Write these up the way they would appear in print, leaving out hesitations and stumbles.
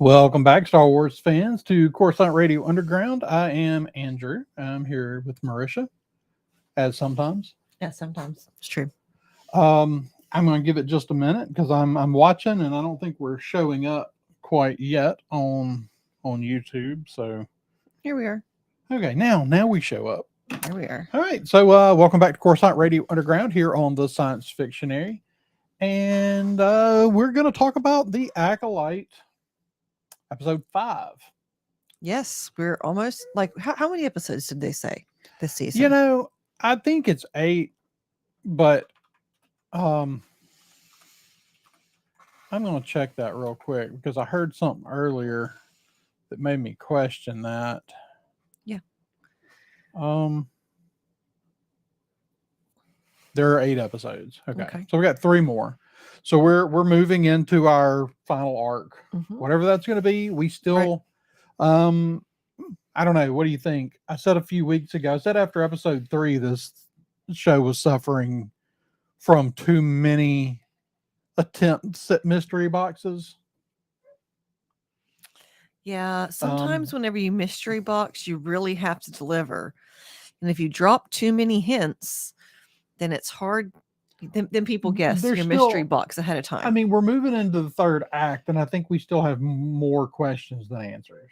Welcome back, Star Wars fans, to Coruscant Radio Underground. I am Andrew. I'm here with Marisha, as sometimes. Yeah, sometimes it's true. I'm going to give it just a minute because I'm watching, and I don't think we're showing up quite yet on YouTube. So Here we are. okay, now we show up. Here we are. All right, so welcome back to Coruscant Radio Underground here on the Science Fictionary, and we're going to talk about the Acolyte, episode 5. Yes, we're almost like how many episodes did they say this season? I think it's 8, but I'm going to check that real quick because I heard something earlier that made me question that. Yeah. There are 8 episodes. Okay. So we got 3 more. So we're moving into our final arc. Mhm. Whatever that's going to be, we still I don't know. What do you think? I said a few weeks ago, I said after episode 3 this show was suffering from too many attempts at mystery boxes. Yeah, sometimes whenever you mystery box, you really have to deliver. And if you drop too many hints, then it's hard. Then people guess your mystery box ahead of time. I mean, we're moving into the 3rd act, and I think we still have more questions than answers.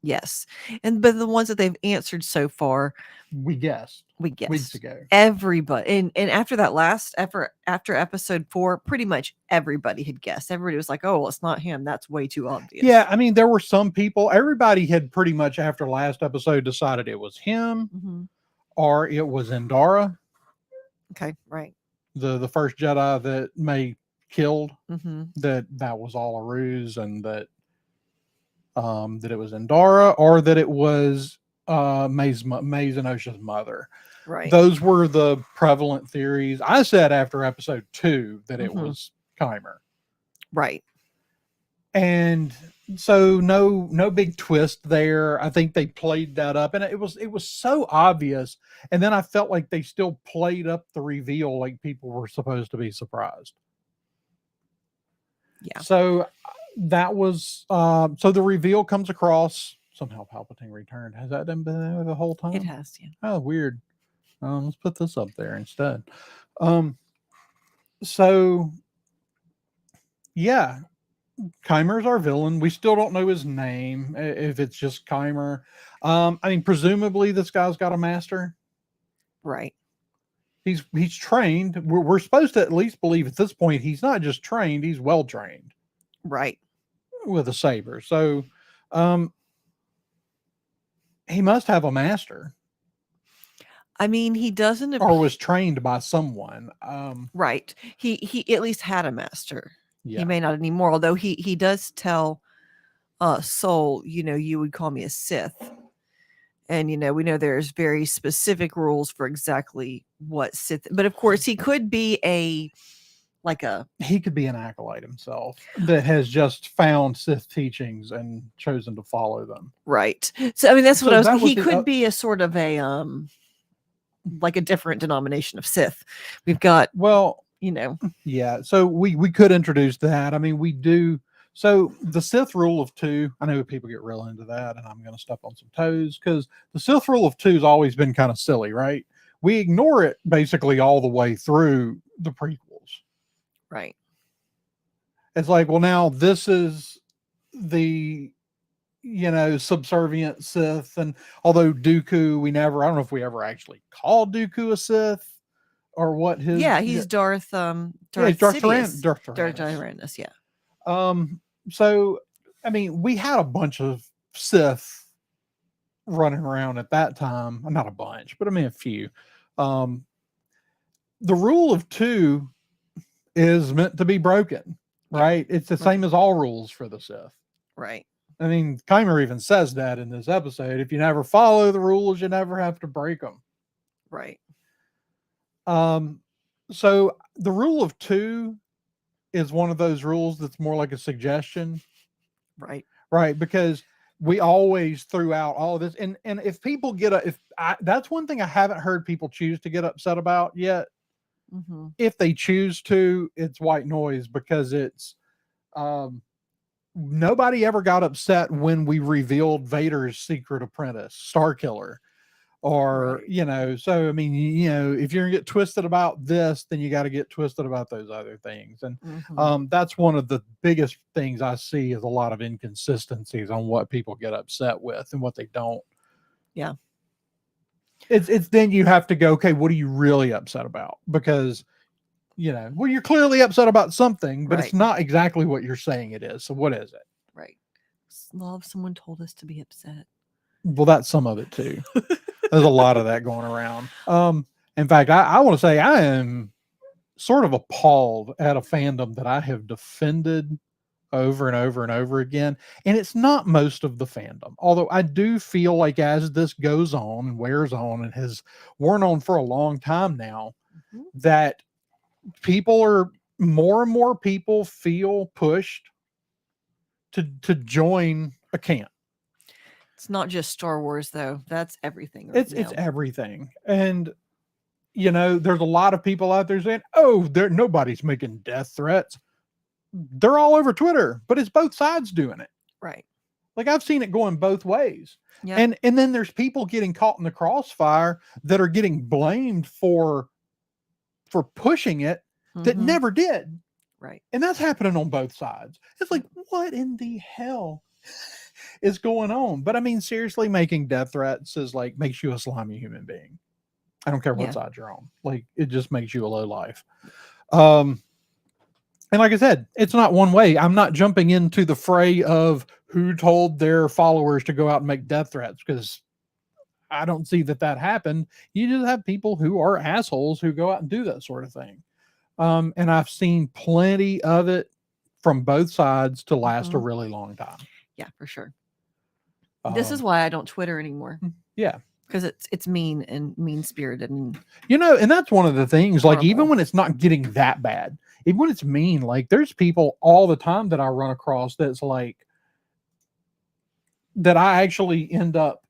Yes. But the ones that they've answered so far, we guessed weeks ago. Everybody, and after that after episode 4, pretty much everybody had guessed. Everybody was like, "Oh, well, it's not him. That's way too obvious." Yeah, I mean, there were some people. Everybody had pretty much after last episode decided it was him, or it was Endara. Okay, right. The first Jedi that May killed. Mm-hmm. That was all a ruse, and that it was Endara, or that it was Maze and Osha's mother. Right. Those were the prevalent theories. I said after episode 2 that it was Kymer. Right. And so no big twist there. I think they played that up, and it was so obvious. And then I felt like they still played up the reveal like people were supposed to be surprised. Yeah. So that was so the reveal comes across somehow. Palpatine returned. Has that been there the whole time? It has, yeah. Oh, weird. Let's put this up there instead. So yeah, Kymer's our villain. We still don't know his name, if it's just Kymer. I mean, presumably this guy's got a master. Right. He's trained. We're supposed to at least believe at this point he's not just trained, he's well trained. Right. With a saber. So he must have a master. I mean, he doesn't or was trained by someone. Right. He at least had a master. Yeah. He may not anymore, although he does tell Soul, you would call me a Sith. And we know there's very specific rules for exactly what Sith, but of course he could be he could be an acolyte himself that has just found Sith teachings and chosen to follow them. Right. So I mean that's what I was. He could be a sort of a like a different denomination of Sith. We've got Yeah. So we could introduce that. I mean, we do. So the Sith rule of 2, I know people get real into that, and I'm going to step on some toes because the Sith rule of 2 has always been kind of silly, right? We ignore it basically all the way through the prequels. Right. It's like, well, now this is the, subservient Sith. And although Dooku, I don't know if we ever actually called Dooku a Sith or what his. Yeah, he's Darth Tyrannus. Yeah. So, I mean, we had a bunch of Sith running around at that time. Not a bunch, but I mean, a few. The rule of 2 is meant to be broken, right? It's the same as all rules for the Sith. Right. I mean, Kymer even says that in this episode. If you never follow the rules, you never have to break them. Right. So the rule of 2 is one of those rules that's more like a suggestion. Right. Right. Because we always threw out all this. And if people that's one thing I haven't heard people choose to get upset about yet. Mm-hmm. If they choose to, it's white noise because it's nobody ever got upset when we revealed Vader's secret apprentice, Star Killer. Or, Right. you know, so I mean, you know, if you're gonna get twisted about this, then you got to get twisted about those other things. And Mm-hmm. that's one of the biggest things I see is a lot of inconsistencies on what people get upset with and what they don't. Yeah. It's then you have to go, okay, what are you really upset about? Because, you know, well, you're clearly upset about something, but it's Right. not exactly what you're saying it is. So what is it? Right. Love, someone told us to be upset. Well, that's some of it too. There's a lot of that going around. In fact, I want to say I am sort of appalled at a fandom that I have defended over and over and over again. And it's not most of the fandom, although I do feel like as this goes on and wears on and has worn on for a long time now, Mhm. that people are more and more people feel pushed to join a camp. It's not just Star Wars, though. That's everything right It's now. everything. And you know, there's a lot of people out there saying, "Oh, there nobody's making death threats." They're all over Twitter, but it's both sides doing it. Right. Like I've seen it going both ways. Yeah. And then there's people getting caught in the crossfire that are getting blamed for pushing it that Mm-hmm. never did. Right. And that's happening on both sides. It's like, what in the hell is going on? But I mean, seriously, making death threats is like makes you a slimy human being. I don't care what Yeah. side you're on. Like it just makes you a low life. Um, and like I said, it's not one way. I'm not jumping into the fray of who told their followers to go out and make death threats because I don't see that that happened. You just have people who are assholes who go out and do that sort of thing. And I've seen plenty of it from both sides to last a Mhm. really long time. Yeah, for sure. This is Um, why I don't Twitter anymore yeah. because it's mean and mean spirited and You know, and that's one of the things, like, even horrible. when it's not getting that bad, even when it's mean, like, there's people all the time that I run across that's like, that I actually end up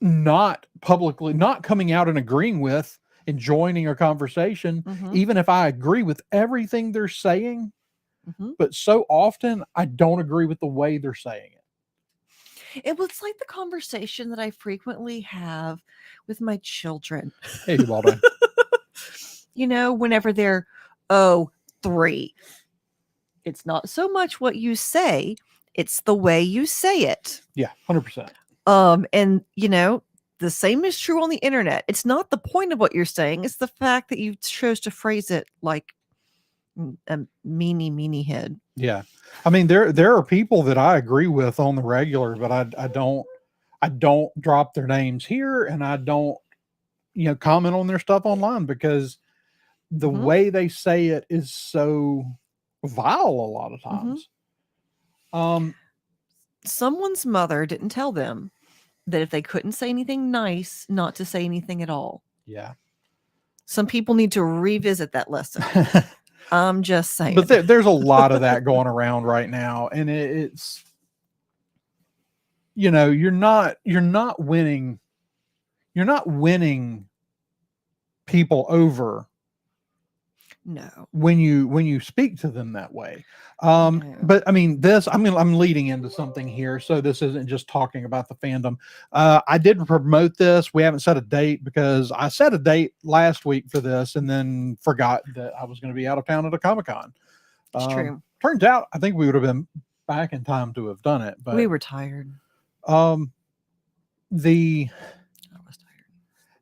not publicly, not coming out and agreeing with and joining a conversation, Mhm. even if I agree with everything they're saying. Mhm. But so often I don't agree with the way they're saying it. It was like the conversation that I frequently have with my children. Hey, Waldo. You know, whenever they're 3, it's not so much what you say, it's the way you say it. Yeah, 100%. And you know, the same is true on the internet. It's not the point of what you're saying, it's the fact that you chose to phrase it like a meanie head. Yeah. I mean, there are people that I agree with on the regular, but I don't drop their names here and I don't, you know, comment on their stuff online because the Mhm. way they say it is so vile a lot of Mhm. times. Um, Someone's mother didn't tell them that if they couldn't say anything nice, not to say anything at all. yeah. Some people need to revisit that lesson. I'm just saying. But there's a lot of that going around right now, and it's, you know, you're not winning people over No. when you speak to them that way. No. But I mean, I'm leading into something here, so this isn't just talking about the fandom. I did promote this. We haven't set a date because I set a date last week for this and then forgot that I was going to be out of town at a Comic-Con. It's true. Turns out I think we would have been back in time to have done it, but We were tired. the I was tired.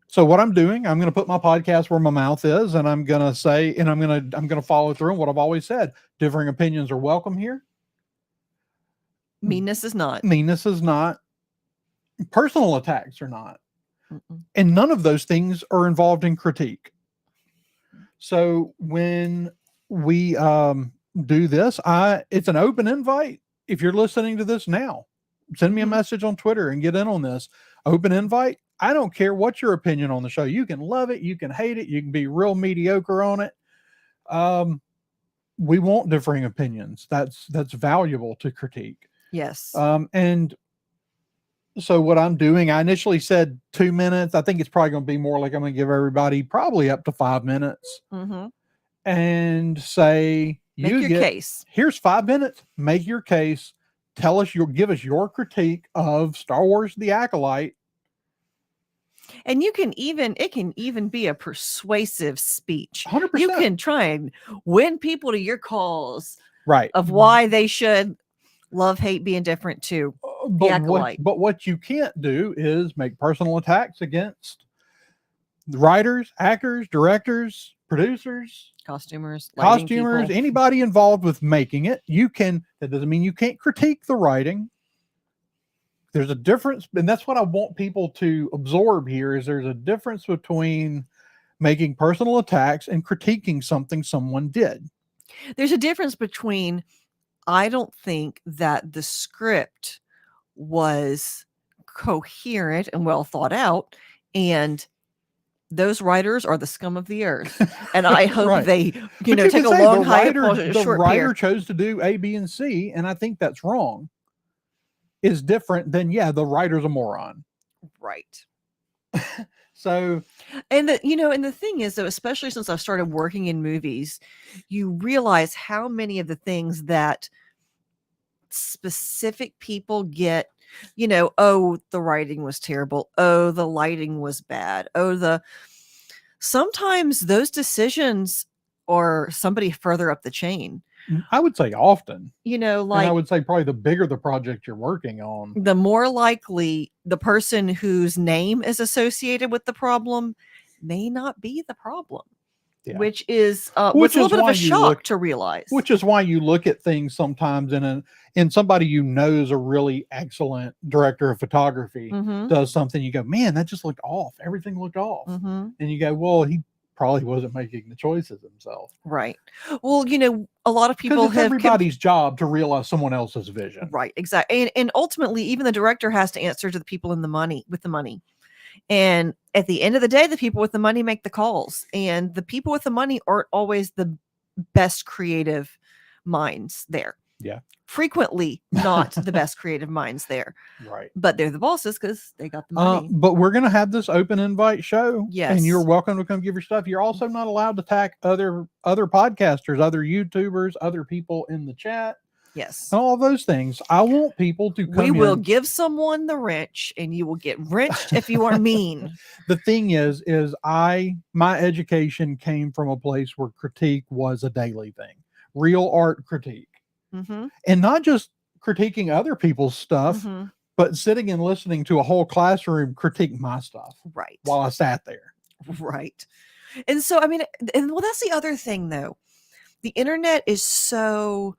So what I'm doing, I'm going to put my podcast where my mouth is, and I'm going to say, and I'm going to follow through on what I've always said. Differing opinions are welcome here. Meanness is not. Meanness is not. Personal attacks are not. Mm-mm. And none of those things are involved in critique. So when we do this, it's an open invite. If you're listening to this now, send me a Mhm. message on Twitter and get in on this. Open invite. I don't care what your opinion on the show. You can love it, you can hate it, you can be real mediocre on it. We want differing opinions. That's valuable to critique. Yes. And so what I'm doing, I initially said 2 minutes. I think it's probably going to be more like I'm going to give everybody probably up to 5 minutes Mm-hmm. and say, Make You your get case. here's 5 minutes. Make your case. Give us your critique of Star Wars: The Acolyte. And it can even be a persuasive speech. Hundred You percent. can try and win people to your cause Right. of why they should love, hate, be indifferent to the Acolyte. But what you can't do is make personal attacks against the writers, actors, directors, producers, Costumers, lighting costumers, people. anybody involved with making it. That doesn't mean you can't critique the writing. There's a difference, and that's what I want people to absorb here is there's a difference between making personal attacks and critiquing something someone did. There's a difference between I don't think that the script was coherent and well thought out, and those writers are the scum of the earth. And I hope Right. they, But you take can a say long the writer, hiatus, the short writer pair. chose to do A, B, and C, and I think that's wrong. Is different than the writer's a moron. Right. So, And the thing is though, especially since I've started working in movies, you realize how many of the things that specific people get, oh, the writing was terrible. Oh, the lighting was bad. Oh, sometimes those decisions are somebody further up the chain. I would say often. And I Like would say probably the bigger the project you're working on. the more likely the person whose name is associated with the problem may not be the problem. Yeah. Which is Which what's a little is bit of why a you shock look- to realize. Which is why you look at things sometimes in somebody you know is a really excellent director of photography Mhm, does something, you go, man, that just looked off. Everything looked off. mhm. And you go, well, he probably wasn't making the choices himself. Right. Well, a lot of Because people it's have everybody's job to realize someone else's vision. right, exactly. And ultimately, even the director has to answer to the people with the money. And at the end of the day, the people with the money make the calls, and the people with the money aren't always the best creative minds there. Yeah. Frequently not the best creative minds there, Right. but they're the bosses because they got the money. But we're going to have this open invite show. Yes. And you're welcome to come give your stuff. You're also not allowed to tag other podcasters, other YouTubers, other people in the chat, Yes. and all of those things. I want people to come We will in. give someone the wrench, and you will get wrenched if you are mean. The thing is my education came from a place where critique was a daily thing, real art critique, Mm-hmm. and not just critiquing other people's stuff, Mm-hmm. but sitting and listening to a whole classroom critique my stuff Right. while I sat there. Right. And so, I mean, that's the other thing, though. The internet is so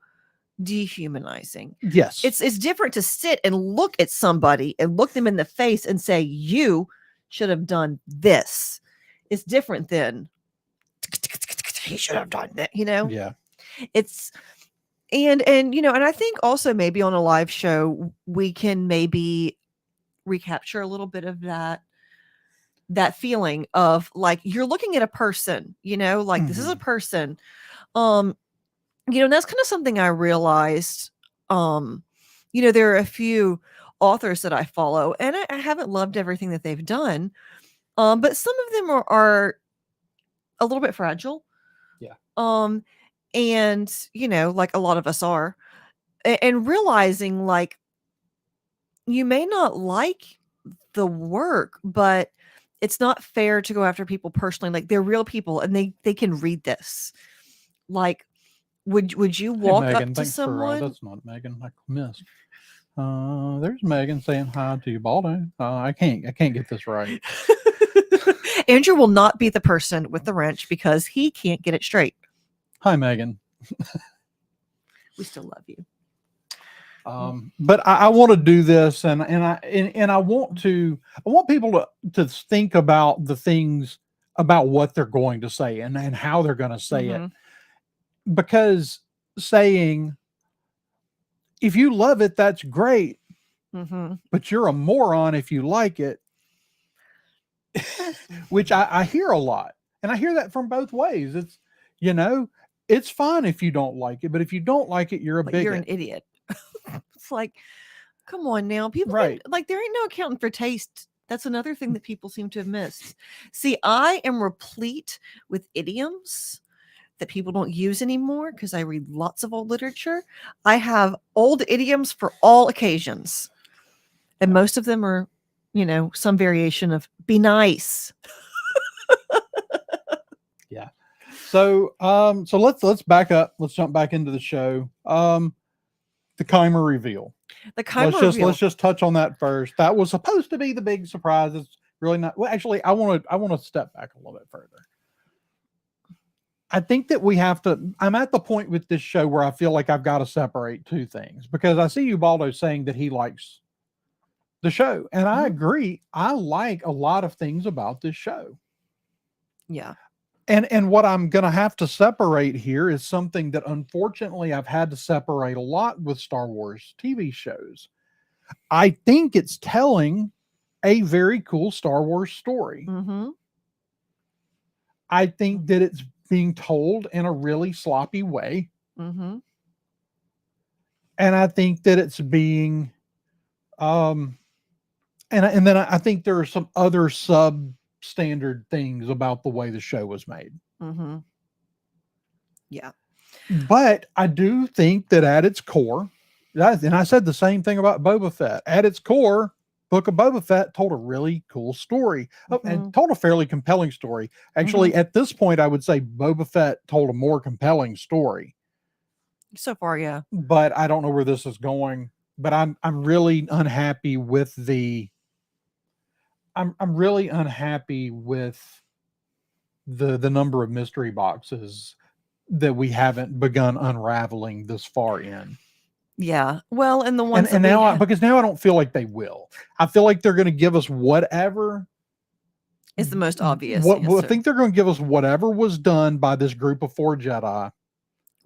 dehumanizing. Yes. It's different to sit and look at somebody and look them in the face and say, you should have done this. It's different than he should have done that, Yeah. It's and I think also maybe on a live show we can maybe recapture a little bit of that feeling of like you're looking at a person, like this is a person. And that's kind of something I realized. There are a few authors that I follow, and I haven't loved everything that they've done. But some of them are a little bit fragile. Yeah. And like a lot of us are, and realizing like you may not like the work, but it's not fair to go after people personally. Like they're real people, and they can read this. Like, would you walk hey, Megan, up to thanks someone? that's not Megan. I missed. There's Megan saying hi to you, Baldo. I can't get this right. Andrew will not be the person with the wrench because he can't get it straight. Hi, Megan. We still love you. But I want to do this, and I want people to think about the things about what they're going to say and how they're going to say it, because saying if you love it, that's great, but you're a moron if you like it, which I hear a lot, and I hear that from both ways. It's it's fine if you don't like it, but if you don't like it, you're a bigot. You're an idiot. It's like, come on now. People right. there ain't no accounting for taste. That's another thing that people seem to have missed. See, I am replete with idioms that people don't use anymore because I read lots of old literature. I have old idioms for all occasions. And most of them are, some variation of be nice. Yeah. So let's back up. Let's jump back into the show. The Keimer reveal. The Keimer reveal. Let's just touch on that first. That was supposed to be the big surprise. It's really not. Well, actually, I want to step back a little bit further. I think that we have to. I'm at the point with this show where I feel like I've got to separate two things, because I see Ubaldo saying that he likes the show, and I agree. I like a lot of things about this show. Yeah. And what I'm going to have to separate here is something that unfortunately I've had to separate a lot with Star Wars TV shows. I think it's telling a very cool Star Wars story. Mm-hmm. I think that it's being told in a really sloppy way. Mm-hmm. And I think that it's being, and then I think there are some other substandard things about the way the show was made. Mm-hmm. Yeah. But I do think that at its core, and I said the same thing about Boba Fett, at its core, Book of Boba Fett told a really cool story, and told a fairly compelling story. Actually, at this point, I would say Boba Fett told a more compelling story. So far, yeah. But I don't know where this is going. But I'm really unhappy with the. I'm really unhappy with the number of mystery boxes that we haven't begun unraveling this far in. Yeah. Well, and the ones and now because now I don't feel like they will. I feel like they're going to give us whatever is the most obvious. I think they're going to give us whatever was done by this group of 4 Jedi.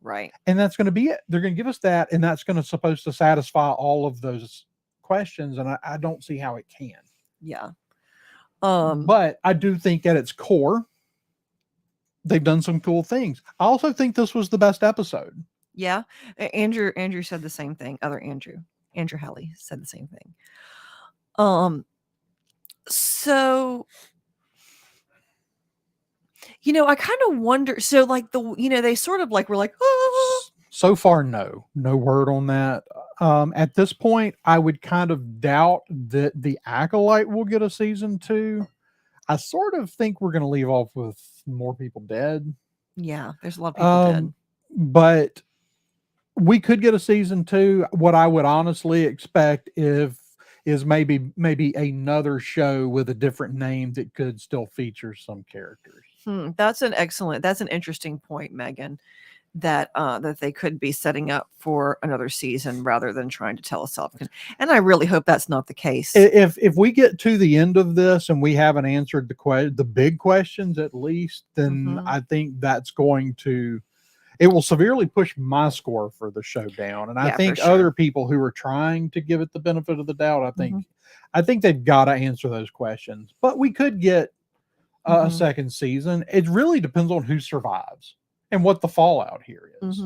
Right. And that's going to be it. They're going to give us that, and that's going to supposed to satisfy all of those questions, and I don't see how it can. Yeah. But I do think at its core, they've done some cool things. I also think this was the best episode. Yeah. Andrew said the same thing. Andrew Halley said the same thing. So, I kind of wonder. So, like they sort of like were like, oh. So far, no word on that. At this point, I would kind of doubt that the Acolyte will get a season 2. I sort of think we're going to leave off with more people dead. Yeah, there's a lot of people dead. But we could get a season 2. What I would honestly expect is maybe another show with a different name that could still feature some characters. That's an interesting point, Megan, that they could be setting up for another season rather than trying to tell us off. And I really hope that's not the case. If we get to the end of this and we haven't answered the big questions at least, then I think that's going to, it will severely push my score for the show down. And I think other people who are trying to give it the benefit of the doubt, I think they've got to answer those questions. But we could get a second season. It really depends on who survives and what the fallout here is.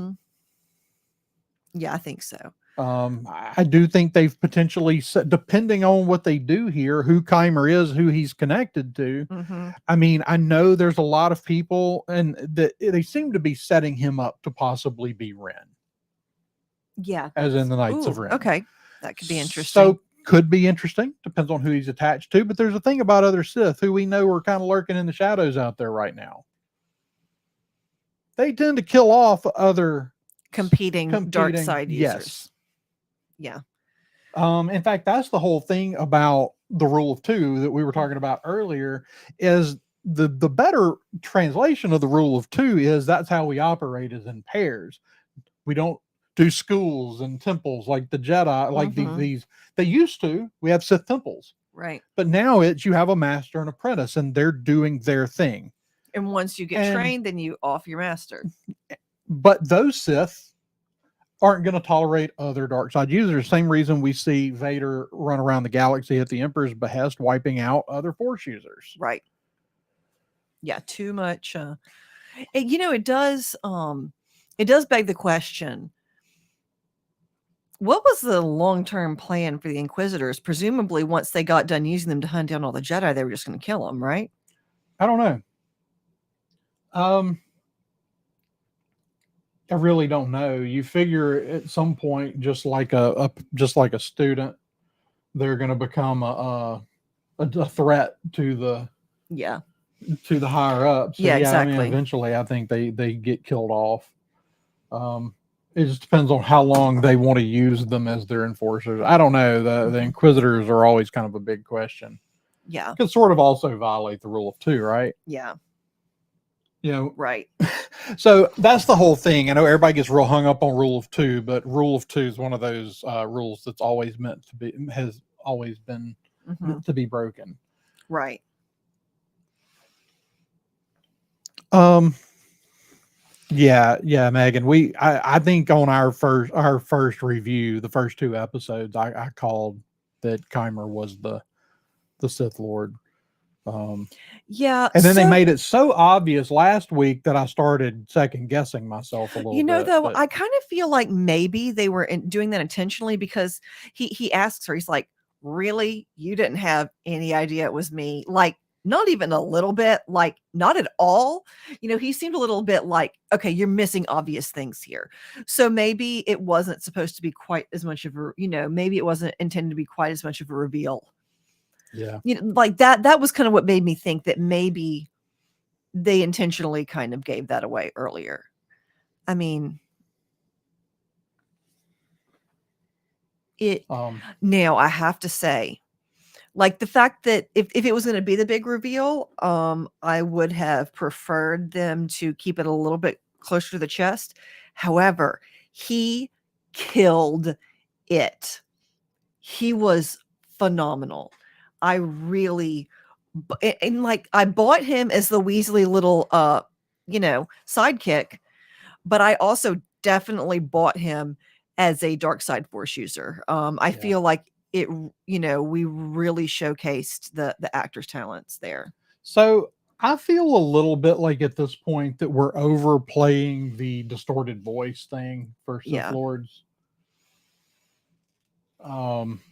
Yeah, I think so. I do think they've potentially, depending on what they do here, who Keimer is, who he's connected to. I mean, I know there's a lot of people, and that they seem to be setting him up to possibly be Ren. Yeah, as in the Knights of Ren. Okay, that could be interesting. So could be interesting. Depends on who he's attached to. But there's a thing about other Sith who we know are kind of lurking in the shadows out there right now. They tend to kill off other competing dark side users. Yes. Yeah. In fact, that's the whole thing about the rule of 2 that we were talking about earlier, is the better translation of the rule of 2 is that's how we operate, is in pairs. We don't do schools and temples like the Jedi, like these they used to. We have Sith temples. Right. But now it's you have a master and apprentice, and they're doing their thing. And once you get trained, then you off your master. But those Sith aren't going to tolerate other dark side users. Same reason we see Vader run around the galaxy at the Emperor's behest, wiping out other Force users. Right. Yeah, too much. It does beg the question. What was the long-term plan for the Inquisitors? Presumably, once they got done using them to hunt down all the Jedi, they were just going to kill them, right? I don't know. I really don't know. You figure at some point, just like just like a student, they're going to become a threat Yeah. to the higher up. So Yeah, yeah, I mean, exactly. eventually, I think they get killed off. Um, it just depends on how long they want to use them as their enforcers. I don't know. The Mhm. Inquisitors are always kind of a big question. Yeah. Could sort of also violate the rule of two, right? Yeah. You know, Right. so that's the whole thing. I know everybody gets real hung up on rule of two, but rule of two is one of those rules that's always meant to be has always been Hmm. meant to be broken. Right. Um, yeah, Megan. I think on our first review, the first two episodes, I called that Kymer was the Sith Lord. Um, Yeah. and then they So, made it so obvious last week that I started second guessing myself a little bit. though, But I kind of feel like maybe they were doing that intentionally because he asks her, he's like, "Really? You didn't have any idea it was me?" Like, not even a little bit, like, not at all. He seemed a little bit like, "Okay, you're missing obvious things here." So maybe it wasn't supposed to be quite as much of a, maybe it wasn't intended to be quite as much of a reveal. yeah, Like that was kind of what made me think that maybe they intentionally kind of gave that away earlier. I mean, it um, now I have to say, like the fact that if it was going to be the big reveal, I would have preferred them to keep it a little bit closer to the chest. However, he killed it. He was phenomenal. I really and like I bought him as the Weasley little sidekick, but I also definitely bought him as a dark side force user. I yeah. feel like we really showcased the actor's talents there. So I feel a little bit like at this point that we're overplaying the distorted voice thing for Sith Yeah. Lords. Um,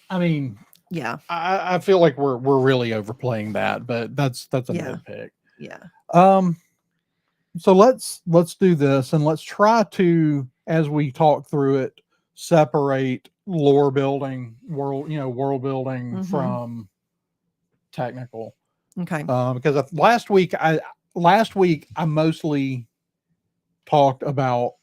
I mean, Yeah. I feel like we're really overplaying that, but that's a Yeah. nitpick. Yeah. Um, so let's do this and let's try to, as we talk through it, separate lore building, world building Mhm. from technical. Okay. Because last week I mostly talked about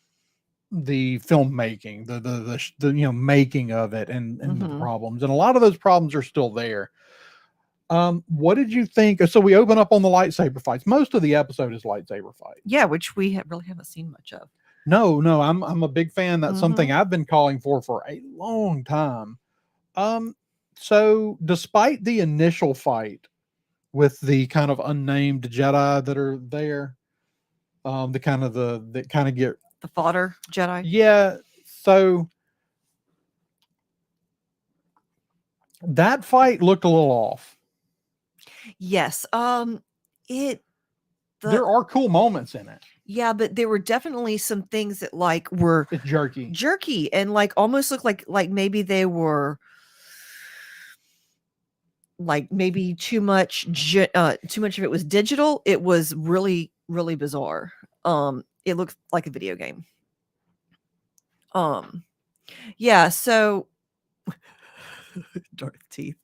the filmmaking, the making of it, and the Mhm. problems, and a lot of those problems are still there. What did you think? So we open up on the lightsaber fights. Most of the episode is lightsaber fights. Yeah, which we really haven't seen much of. No, I'm a big fan. That's something Mhm. I've been calling for a long time. Um, so despite the initial fight with the kind of unnamed Jedi that are there, the kind of the that kind of get The fodder Jedi. yeah. So that fight looked a little off. Yes. It the There are cool moments in it. Yeah, but there were definitely some things that like were It's jerky. jerky and like almost looked like maybe they were like maybe too much of it was digital. It was really really bizarre. It looked like a video game. Um yeah, so Darth teeth.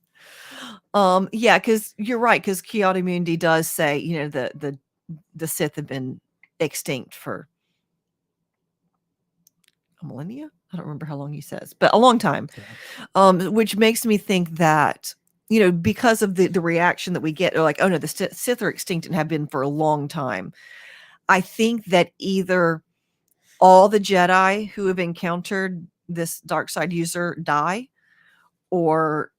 Yeah, cuz you're right, cuz Keanu Mundi does say, the Sith have been extinct for a millennia. I don't remember how long he says, but a long time. Yeah. Which makes me think that because of the reaction that we get, they're like, oh no, the Sith are extinct and have been for a long time. I think that either all the Jedi who have encountered this dark side user die, or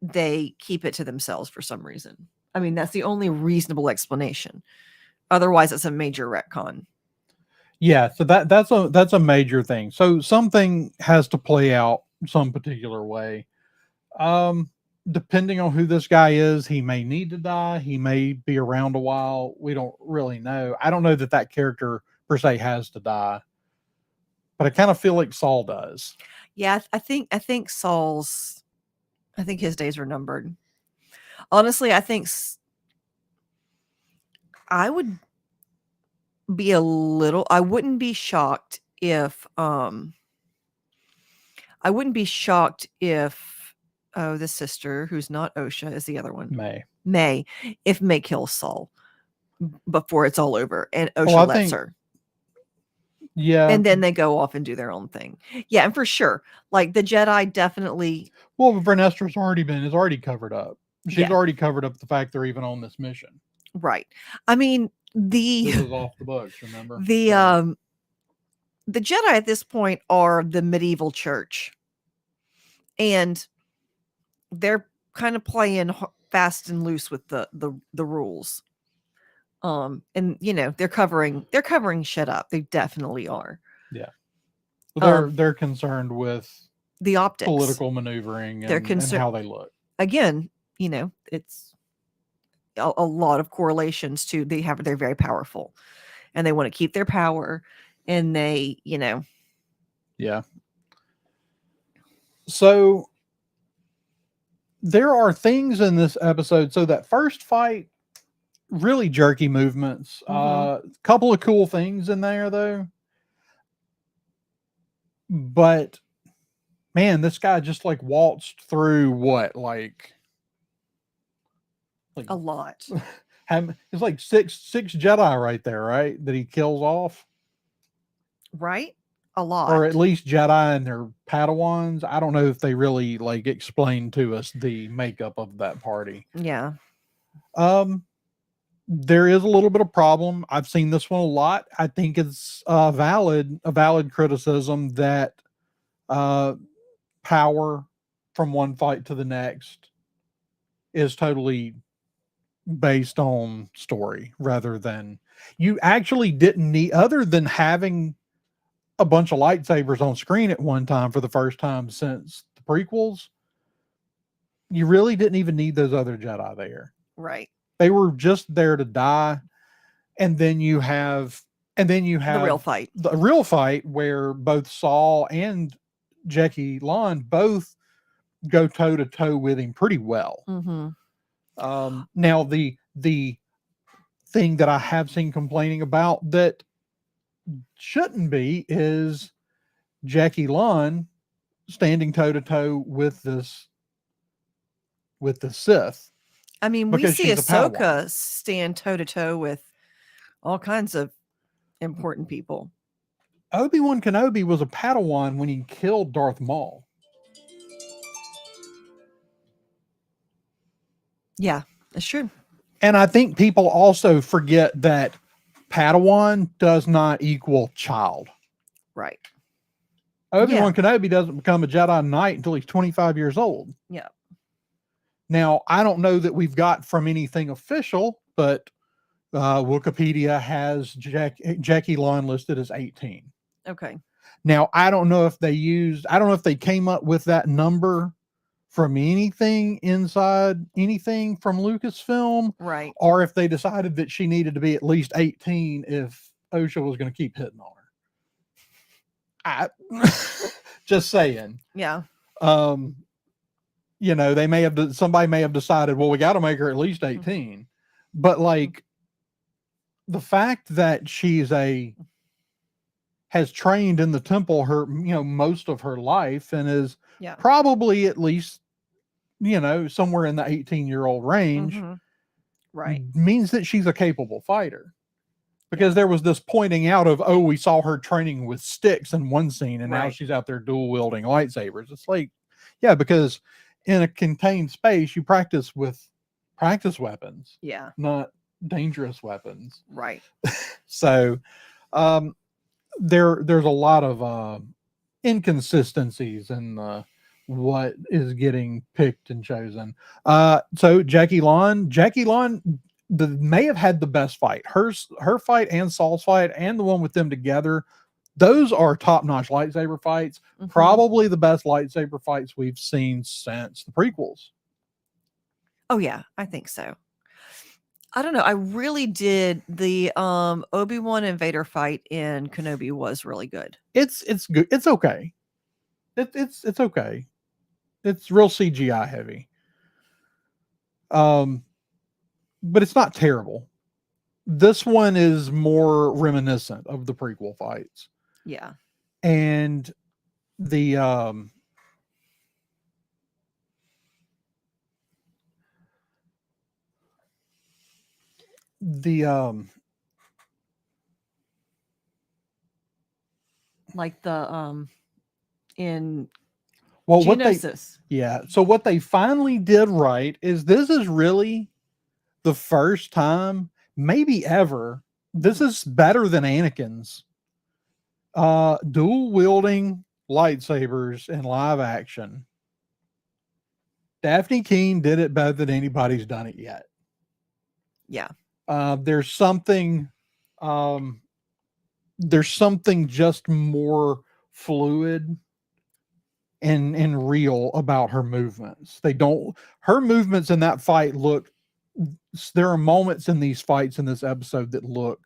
they keep it to themselves for some reason. I mean, that's the only reasonable explanation. Otherwise, it's a major retcon. Yeah, so that's a major thing. So something has to play out some particular way. Um, Depending on who this guy is, he may need to die. He may be around a while. We don't really know. I don't know that that character per se has to die, but I kind of feel like Saul does. Yeah, I think Saul's. I think his days are numbered. Honestly, I would be a little. I wouldn't be shocked if. I wouldn't be shocked if. Oh, the sister who's not Osha is the other one. May. May, if May kills Saul before it's all over, and Oh, Osha I lets think her. yeah. And then they go off and do their own thing. Yeah, and for sure, like the Jedi definitely. Well, Vernestra's already covered up. She's Yeah. already covered up the fact they're even on this mission. Right. I mean, This is off the books, remember? The Jedi at this point are the medieval church, and they're kind of playing fast and loose with the rules. And they're covering shit up. They definitely are. Yeah. Well, they're concerned with the optics, political maneuvering, they're and how they look. Again, it's a lot of correlations to they're very powerful, and they want to keep their power, and they Yeah. So there are things in this episode. So that first fight, really jerky movements. Couple of cool things in there though. But man, this guy just like waltzed through what, like a lot. It's like six Jedi right there, right? That he kills off. Right? A lot. Or at least Jedi and their Padawans. I don't know if they really like explained to us the makeup of that party. Yeah. There is a little bit of problem. I've seen this one a lot. I think it's a valid criticism that power from one fight to the next is totally based on story rather than you actually didn't need, other than having a bunch of lightsabers on screen at one time for the first time since the prequels. You really didn't even need those other Jedi there. Right. They were just there to die. And then you have the real fight where both Saul and Jackie Lon both go toe to toe with him pretty well. Now the thing that I have seen complaining about that shouldn't be is Jackie Lon standing toe to toe with the Sith. I mean, we see Ahsoka stand toe to toe with all kinds of important people. Obi-Wan Kenobi was a Padawan when he killed Darth Maul. Yeah, that's true. And I think people also forget that Padawan does not equal child. Right. Obi-Wan Kenobi doesn't become a Jedi Knight until he's 25 years old. Yeah. Now, I don't know that we've got from anything official, but Wikipedia has Jackie Lon listed as 18. Okay. Now, I don't know if they came up with that number from anything from Lucasfilm, right? Or if they decided that she needed to be at least 18 if Osha was going to keep hitting on her. Just saying. Yeah. Somebody may have decided, well, we got to make her at least 18. But like the fact that has trained in the temple most of her life and is probably at least somewhere in the 18-year-old range, right, means that she's a capable fighter. Because there was this pointing out of, we saw her training with sticks in one scene and now she's out there dual wielding lightsabers. It's like, yeah, because in a contained space you practice with practice weapons, not dangerous weapons, right? So there's a lot of inconsistencies in what is getting picked and chosen. So Jackie Lon may have had the best fight. Her fight and Saul's fight and the one with them together, those are top-notch lightsaber fights. Probably the best lightsaber fights we've seen since the prequels. Oh yeah, I think so. I don't know. I really did the Obi-Wan and Vader fight in Kenobi was really good. It's good. It's okay. It's okay. It's real CGI heavy. But it's not terrible. This one is more reminiscent of the prequel fights. Yeah. And the the Like the in well what they Geonosis. yeah, so what they finally did right is this is really the first time, maybe ever, this Mhm. is better than Anakin's dual wielding lightsabers in live action. Daphne Keene did it better than anybody's done it yet. Yeah. There's something um there's something just more fluid and real about her movements. They don't her movements in that fight look, there are moments in these fights in this episode that look,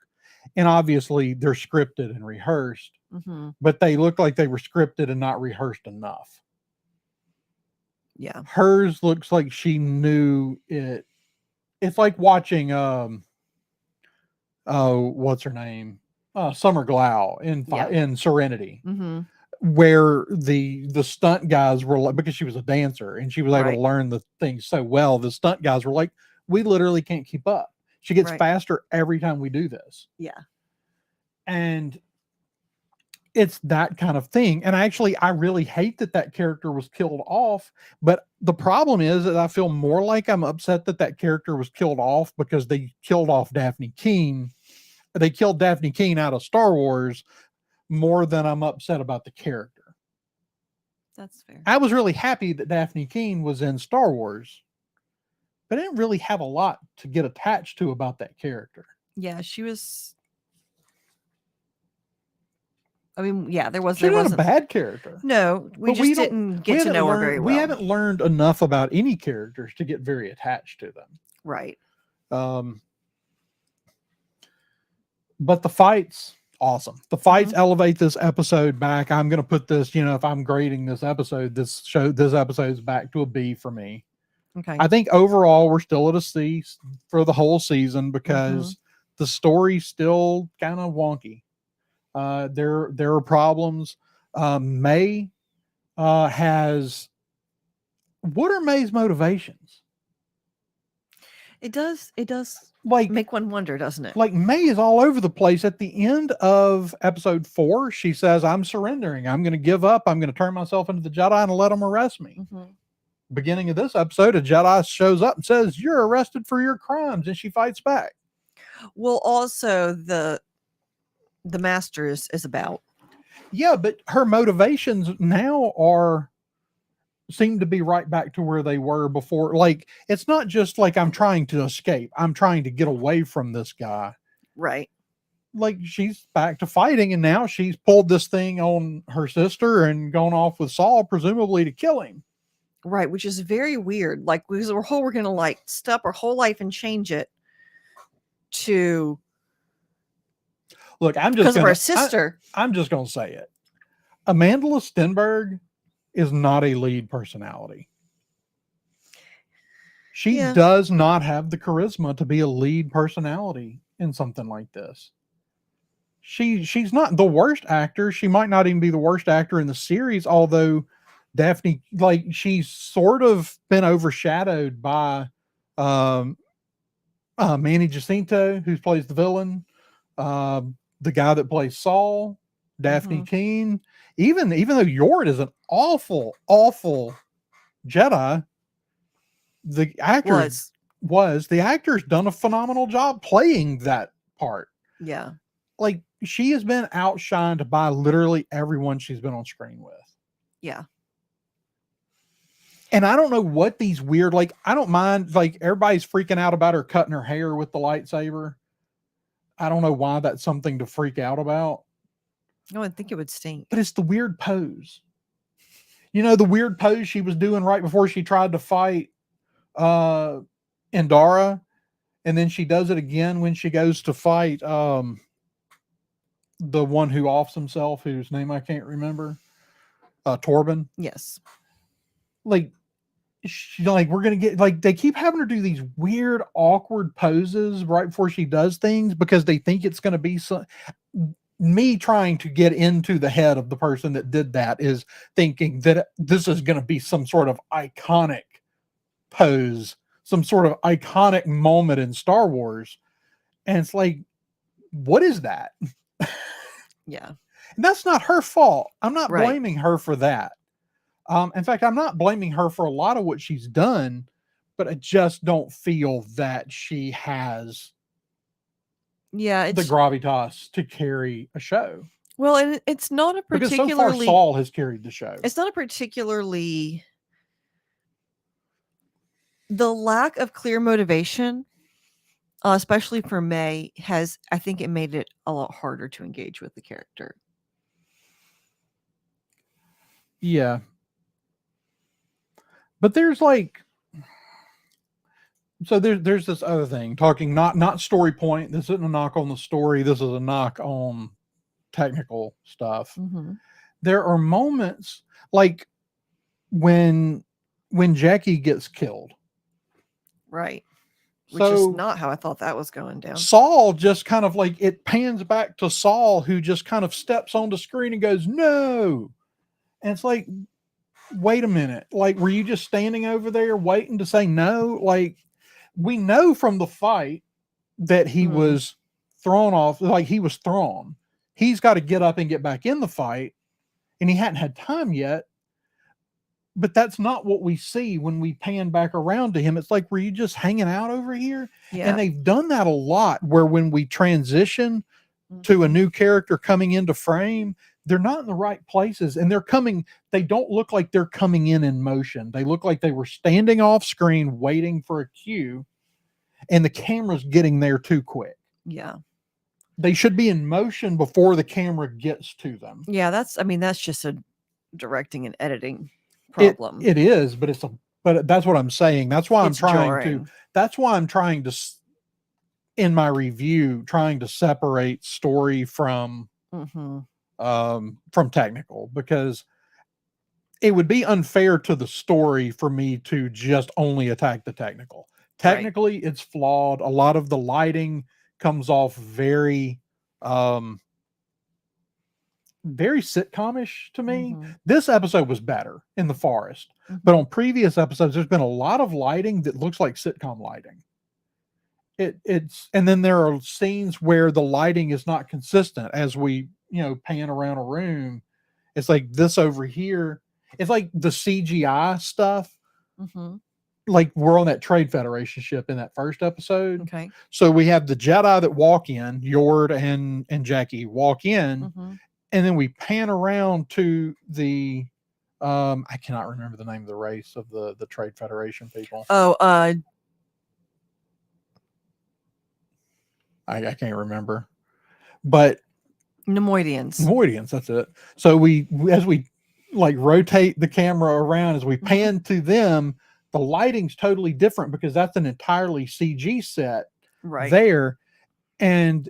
and obviously they're scripted and rehearsed, Hmm. but they look like they were scripted and not rehearsed enough. Yeah. Hers looks like she knew it. It's like watching oh, what's her name? Summer Glau Yeah. in Serenity, Hmm. where the stunt guys were like, because she was a dancer and she was able to Right. learn the things so well, the stunt guys were like, we literally can't keep up. She gets Right. faster every time we do this. Yeah. And it's that kind of thing. And actually, I really hate that that character was killed off. But the problem is that I feel more like I'm upset that that character was killed off because they killed off Daphne Keene. They killed Daphne Keene out of Star Wars more than I'm upset about the character. That's fair. I was really happy that Daphne Keene was in Star Wars, but I didn't really have a lot to get attached to about that character. Yeah, she was. I mean, yeah, She's there not a wasn't. bad character. No, we But just didn't get to know her very we well. haven't learned enough about any characters to get very attached to them. Right. Um, but the fights, awesome. The fights elevate this episode back. I'm going to put this, if I'm grading this episode, this episode's back to a B for me. Okay. I think overall we're still at a C for the whole season because the story's still kind of wonky. There are problems. May has, what are May's motivations? It does Like make one wonder, doesn't it? like May is all over the place. At the end of episode 4, she says, I'm surrendering. I'm going to give up. I'm going to turn myself into the Jedi and let them arrest me. Beginning of this episode, a Jedi shows up and says, you're arrested for your crimes. And she fights back. Well, also the master is about. Yeah, but her motivations now seem to be right back to where they were before. Like, it's not just like I'm trying to escape. I'm trying to get away from this guy. Right. Like, she's back to fighting, and now she's pulled this thing on her sister and gone off with Saul, presumably to kill him. Right, which is very weird. Like, because we're gonna like stop our whole life and change it to Look, because of our sister. I'm just gonna say it. Amanda Stenberg is not a lead personality. She does not have the charisma to be a lead personality in something like this. She's not the worst actor. She might not even be the worst actor in the series, although Daphne, like, she's sort of been overshadowed by Manny Jacinto, who plays the villain, the guy that plays Saul, Daphne Keene. Even though Yord is an awful Jedi, the actor the actor's done a phenomenal job playing that part. Yeah. Like, she has been outshined by literally everyone she's been on screen with. Yeah. And I don't know what these weird, like, I don't mind, like, everybody's freaking out about her cutting her hair with the lightsaber. I don't know why that's something to freak out about. No, I think it would stink. But it's the weird pose. The weird pose she was doing right before she tried to fight Endara, and then she does it again when she goes to fight the one who offs himself, whose name I can't remember. Torben. Yes. Like, like, we're gonna get, like, they keep having her do these weird, awkward poses right before she does things because they think it's gonna be some. Me trying to get into the head of the person that did that is thinking that this is gonna be some sort of iconic pose, some sort of iconic moment in Star Wars, and it's like, what is that? Yeah. And that's not her fault. I'm not Right. blaming her for that. In fact, I'm not blaming her for a lot of what she's done, but I just don't feel that she has Yeah, the it's gravitas to carry a show. well, and it's not a Because so far particularly Saul has carried the show. it's not a particularly the lack of clear motivation, especially for May, has I think it made it a lot harder to engage with the character. Yeah. But there's like, so there's this other thing, talking not story point. This isn't a knock on the story. This is a knock on technical stuff. Mm-hmm. There are moments like when Jackie gets killed. Right. Which is So not how I thought that was going down. Saul just kind of like, it pans back to Saul, who just kind of steps on the screen and goes, no. And it's like, wait a minute. Like, were you just standing over there waiting to say no? Like, we know from the fight that he was thrown off, like he was thrown. He's got to get up and get back in the fight, and he hadn't had time yet. But that's not what we see when we pan back around to him. It's like, were you just hanging out over here? Yeah. And they've done that a lot, where when we transition to a new character coming into frame, they're not in the right places, and they don't look like they're coming in motion. They look like they were standing off screen waiting for a cue, and the camera's getting there too quick. Yeah. They should be in motion before the camera gets to them. Yeah, that's just a directing and editing problem. It is, but but that's what I'm saying. That's why It's jarring. that's why I'm trying to, in my review, trying to separate story from technical, because it would be unfair to the story for me to just only attack the technical. Technically, it's flawed. A lot of the lighting comes off very very sitcomish to me. This episode was better in the forest, but on previous episodes, there's been a lot of lighting that looks like sitcom lighting. It's and then there are scenes where the lighting is not consistent as we pan around a room. It's like this over here. It's like the CGI stuff. Like we're on that Trade Federation ship in that first episode. Okay. So we have the Jedi that walk in, Yord and Jackie walk in, and then we pan around to the I cannot remember the name of the race of the Trade Federation people. Oh, I can't remember, but Nemoidians. That's it. So as we like rotate the camera around, as we pan to them, the lighting's totally different because that's an entirely CG set there, and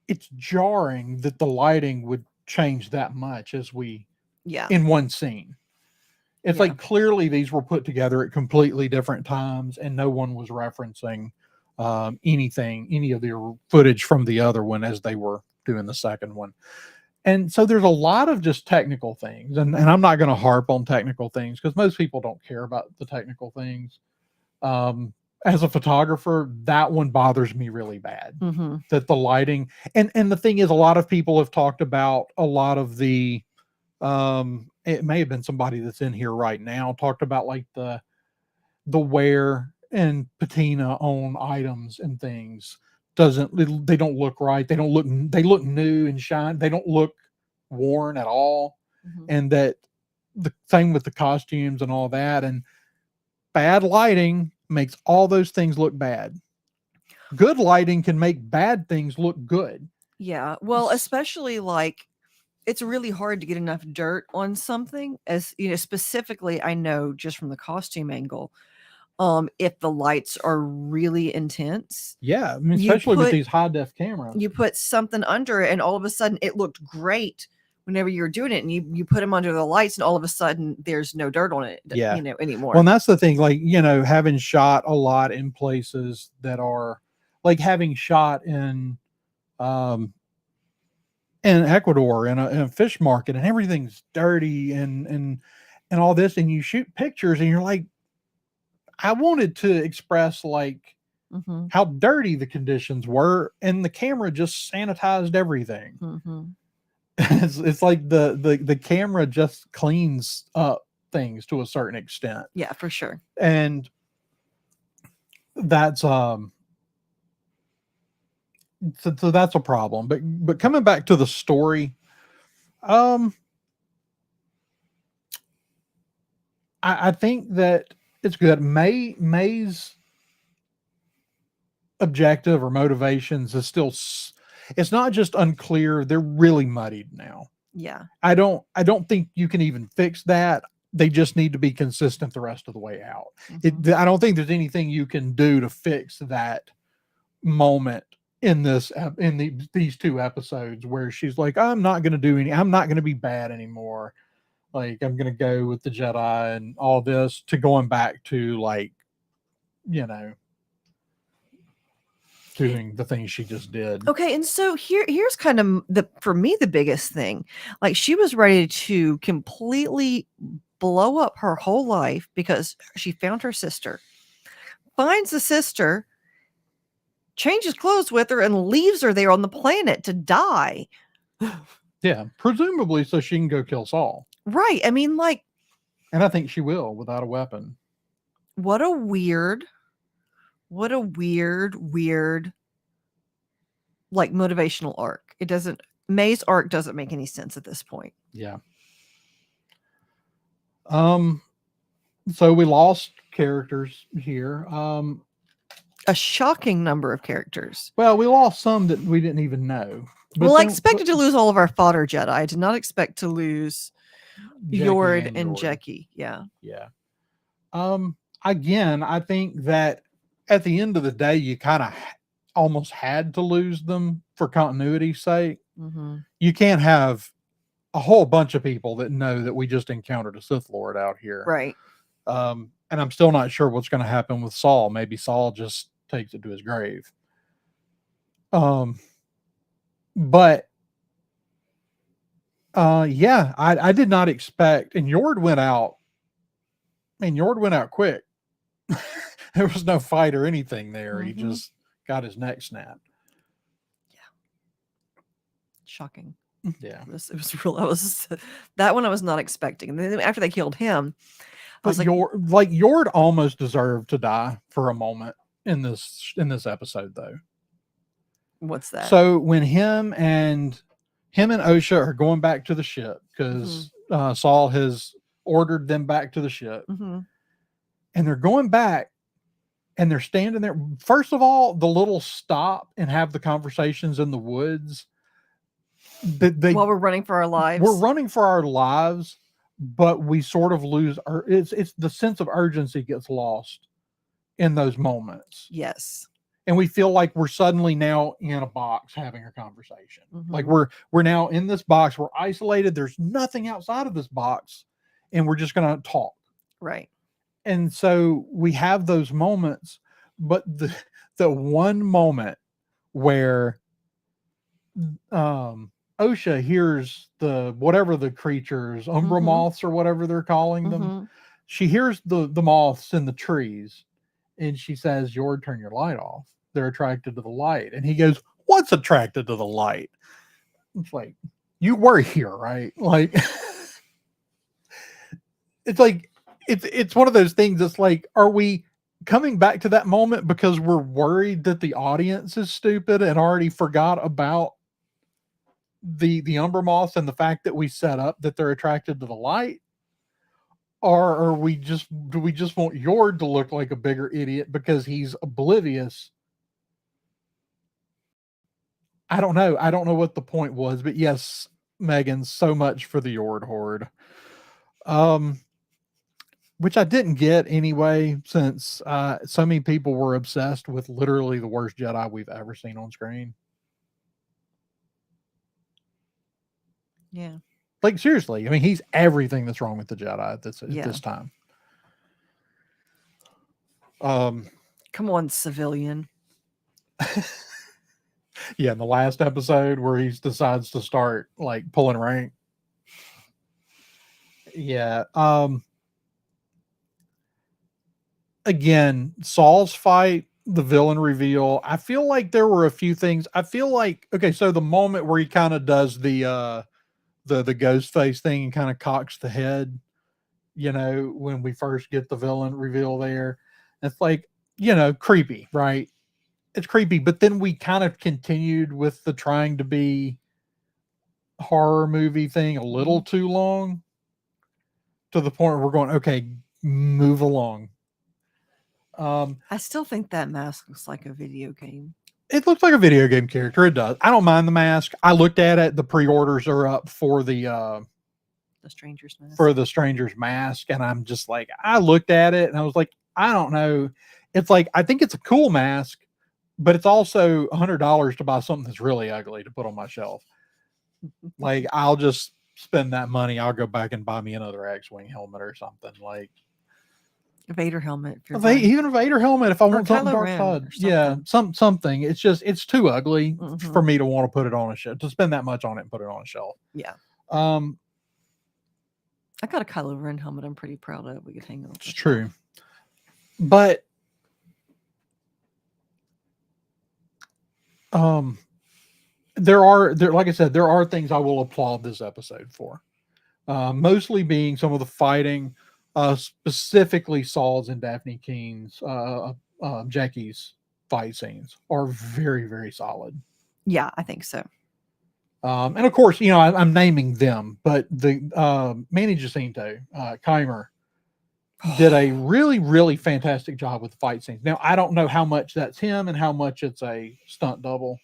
it's jarring that the lighting would change that much as we in one scene. It's like clearly these were put together at completely different times, and no one was referencing any of the footage from the other one as they were doing the second one. And so there's a lot of just technical things, and I'm not going to harp on technical things because most people don't care about the technical things. As a photographer, that one bothers me really bad. That the lighting, and the thing is, a lot of people have talked about a lot of the it may have been somebody that's in here right now, talked about like the wear and patina on items and things they don't look right. They look new and shine. They don't look worn at all. And that the same with the costumes and all that, and bad lighting makes all those things look bad. Good lighting can make bad things look good. Yeah. Well, especially like it's really hard to get enough dirt on something, as specifically I know just from the costume angle. If the lights are really intense. Yeah, I mean, especially with these high def cameras. You put something under it and all of a sudden it looked great whenever you're doing it and you put them under the lights and all of a sudden there's no dirt on it, Yeah. anymore. Well, and that's the thing, like, having shot a lot in places that are like having shot um in Ecuador in a fish market, and everything's dirty and all this, and you shoot pictures and you're like, I wanted to express like Mm-hmm. how dirty the conditions were, and the camera just sanitized everything. Mm-hmm. It's like the camera just cleans up things to a certain extent, Yeah, for sure. and that's so that's a problem. But coming back to the story, um I think that it's good. May's objective or motivations is still it's not just unclear, they're really muddied now. Yeah. I don't think you can even fix that. They just need to be consistent the rest of the way out. Mm-hmm. I don't think there's anything you can do to fix that moment in these two episodes where she's like, I'm not going to do any, I'm not going to be bad anymore. Like, I'm going to go with the Jedi and all this, to going back to, like, you know, doing the things she just did. Okay, and so here's kind of for me the biggest thing. Like, she was ready to completely blow up her whole life because she found her sister, finds the sister, changes clothes with her, and leaves her there on the planet to die. Yeah, presumably so she can go kill Saul. Right. I mean, like, And I think she will without a weapon. what a weird, like, motivational arc. May's arc doesn't make any sense at this point. Yeah. So we lost characters here. A shocking number of characters. Well, we lost some that we didn't even know. Well, I expected to lose all of our fodder Jedi. I did not expect to lose Yord and Jeki. Yeah. Yeah. Again, I think that at the end of the day, you kind of almost had to lose them for continuity's sake. Mm-hmm. You can't have a whole bunch of people that know that we just encountered a Sith Lord out here. Right. And I'm still not sure what's going to happen with Saul. Maybe Saul just takes it to his grave. But yeah, I did not expect, and Yord went out. And Yord went out quick. There was no fight or anything there. Mm-hmm. He just got his neck snapped. Yeah. Shocking. Yeah. It was real. That one I was not expecting. And then after they killed him, I was like, Yord almost deserved to die for a moment in this episode, though. What's that? So when him and Osha are going back to the ship because Saul has ordered them back to the ship, mm-hmm. and they're going back, and they're standing there. First of all, the little stop and have the conversations in the woods. While we're running for our lives. We're running for our lives, but we sort of lose it's the sense of urgency gets lost in those moments. Yes. And we feel like we're suddenly now in a box having a conversation. Mm-hmm. Like we're now in this box, we're isolated, there's nothing outside of this box, and we're just going to talk. Right. And so we have those moments, but the one moment where Osha hears whatever the creatures, Umbra moths or whatever they're calling them. She hears the moths in the trees, and she says, Yord, turn your light off. They're attracted to the light. And he goes, what's attracted to the light? It's like, you were here, right? Like, it's like, it's one of those things that's like, are we coming back to that moment because we're worried that the audience is stupid and already forgot about the Umbra moths and the fact that we set up that they're attracted to the light? Or do we just want Yord to look like a bigger idiot because he's oblivious? I don't know. I don't know what the point was, but yes, Megan, so much for the Yord horde. Which I didn't get anyway, since so many people were obsessed with literally the worst Jedi we've ever seen on screen. Yeah. Like seriously, I mean, he's everything that's wrong with the Jedi at Yeah. this time. Come on, civilian. Yeah, in the last episode where he decides to start like pulling rank. Yeah. Again, Saul's fight, the villain reveal. I feel like there were a few things. I feel like okay, so the moment where he kind of does the ghost face thing and kind of cocks the head, you know, when we first get the villain reveal there, it's like, you know, creepy, right? It's creepy, but then we kind of continued with the trying to be horror movie thing a little too long, to the point where we're going, okay, move along. I still think that mask looks like a video game. It looks like a video game character. It does. I don't mind the mask. I looked at it. The pre-orders are up for The stranger's mask. Stranger's mask, and I'm just like, I looked at it and I was like, I don't know. It's like, I think it's a cool mask, but it's also $100 to buy something that's really ugly to put on my shelf. Like, I'll just spend that money. I'll go back and buy me another X-Wing helmet or something. Like A Vader helmet. If you're even a Vader helmet if I want something Kylo dark Ren side. or Yeah, something. It's just, it's too ugly for Mhm. me to want to put it on a shelf, to spend that much on it and put it on a shelf. Yeah. Um, I got a Kylo Ren helmet. I'm pretty proud of. We could hang on. it's true, but there like I said, there are things I will applaud this episode for. Mostly being some of the fighting, specifically Saul's and Daphne Keen's, Jackie's fight scenes are very, very solid. Yeah, I think so. And of course, you know, I'm naming them, but the Manny Jacinto, Keimer, did a really, really fantastic job with the fight scenes. Now, I don't know how much that's him and how much it's a stunt double.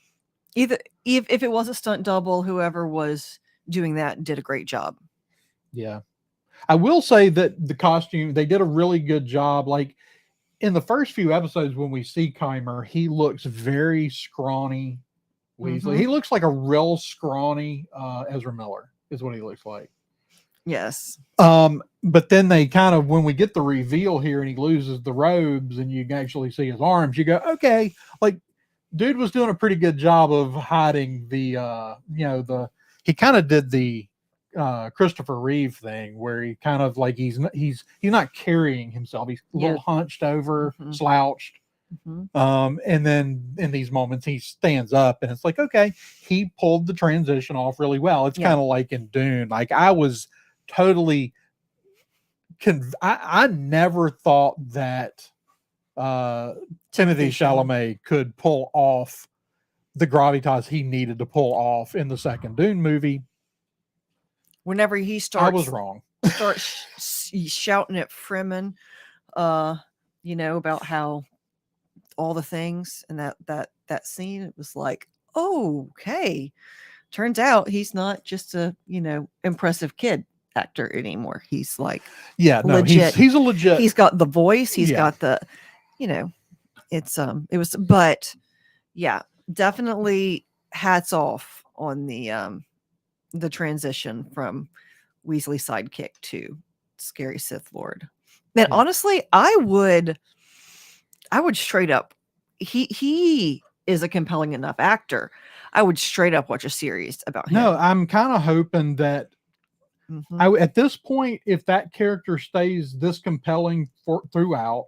Either if it was a stunt double, whoever was doing that did a great job. Yeah. I will say that the costume, they did a really good job. Like in the first few episodes, when we see Keimer, he looks very scrawny Weasley. He looks like a real scrawny Ezra Miller is what he looks like. Yes. But then they kind of, when we get the reveal here and he loses the robes and you can actually see his arms, you go, okay, like dude was doing a pretty good job of hiding the, you know, he kind of did the Christopher Reeve thing where he kind of like, he's not carrying himself. He's a little hunched over, slouched. And then in these moments he stands up and it's like, okay, he pulled the transition off really well. It's kind of like in Dune. Like I was totally I never thought that Timothy Chalamet could pull off the gravitas he needed to pull off in the second Dune movie. Whenever he starts, I was wrong. Shouting at Fremen, you know, about how all the things and that scene, it was like, oh, okay. Turns out he's not just a, you know, impressive kid actor anymore. He's like, yeah, no, legit. He's a legit. He's got the voice. He's got the, you know, it's it was, but yeah, definitely hats off on the transition from Weasley sidekick to scary Sith Lord. And honestly, I would straight up, he is a compelling enough actor. I would straight up watch a series about him. No, I'm kind of hoping that at this point, if that character stays this compelling throughout,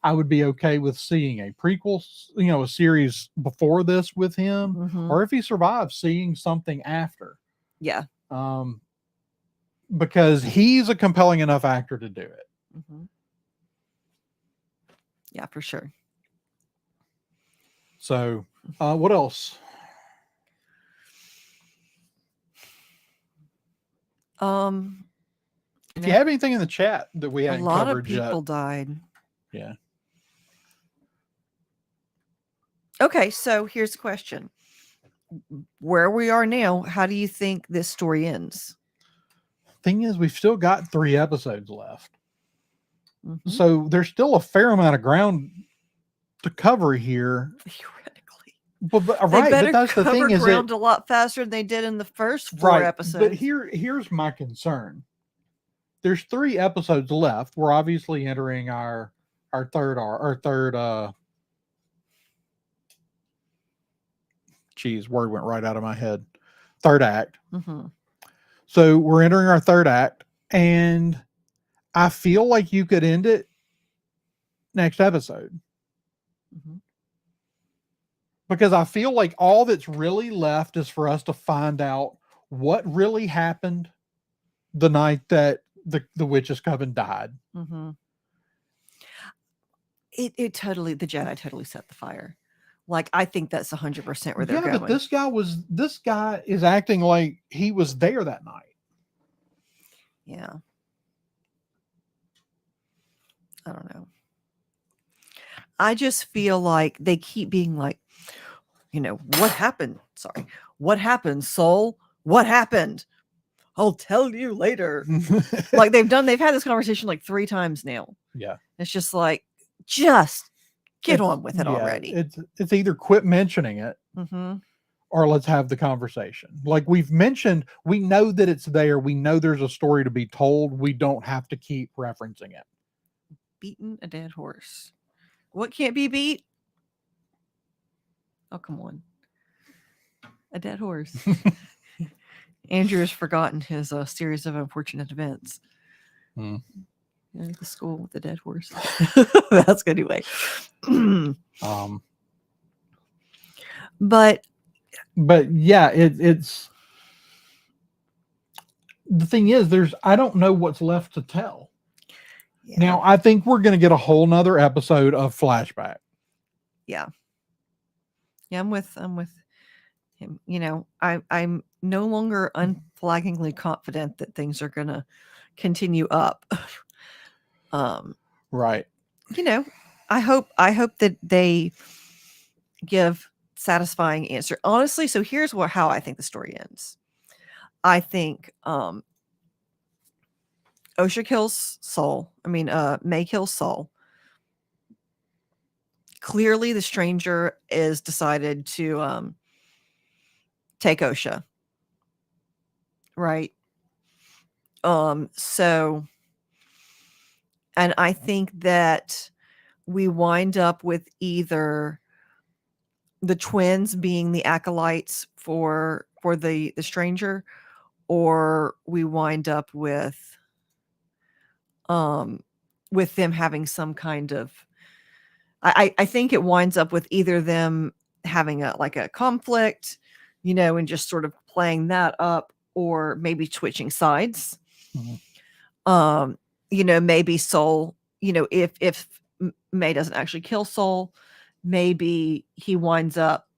I would be okay with seeing a prequel, you know, a series before this with him, or if he survives, seeing something after. Yeah. Because he's a compelling enough actor to do it. Yeah, for sure. So, what else? If you have anything in the chat that we hadn't covered yet. A lot of people died. Yeah. Okay, so here's the question. Where we are now, how do you think this story ends? Thing is, we've still got 3 episodes left. So there's still a fair amount of ground to cover here. Theoretically. They right, better but that's the cover thing is that ground a lot faster than they did in the first 4 right, but episodes. here's my concern. There's 3 episodes left. We're obviously entering our third geez, word went right out of my head. Third act. Mhm. So we're entering our third act, and I feel like you could end it next episode Mhm. because I feel like all that's really left is for us to find out what really happened the night that the witch's coven died. Mhm. It totally the Jedi totally set the fire. Like, I think that's 100% where they're Yeah, but going. this guy is acting like he was there that night. Yeah. I don't know. I just feel like they keep being like, what happened? Sorry. What happened, Soul? What happened? I'll tell you later. Like they've had this conversation like 3 times now. Yeah. It's just like, just get It's on with it already. it's either quit mentioning it Mhm. or let's have the conversation. Like we've mentioned, we know that it's there. We know there's a story to be told. We don't have to keep referencing it. Beating a dead horse. What can't be beat? Oh, come on. A dead horse. Andrew has forgotten his series of unfortunate events. Hmm. The school with the dead horse. That's good anyway. But yeah, it's the thing is, I don't know what's left to tell. yeah. Now, I think we're going to get a whole nother episode of flashback. Yeah. Yeah, I'm with him. I'm no longer unflaggingly confident that things are gonna continue up. Right. I hope that they give satisfying answer. Honestly, so here's how I think the story ends. I think Osha kills Soul. I mean, May kills Soul. Clearly, the stranger is decided to take Osha. Right. So, and I think that we wind up with either the twins being the acolytes for the stranger, or we wind up with them having some kind of I think it winds up with either them having a conflict, and just sort of playing that up, or maybe switching sides. Mhm. Maybe Soul, if May doesn't actually kill Soul, maybe he winds up,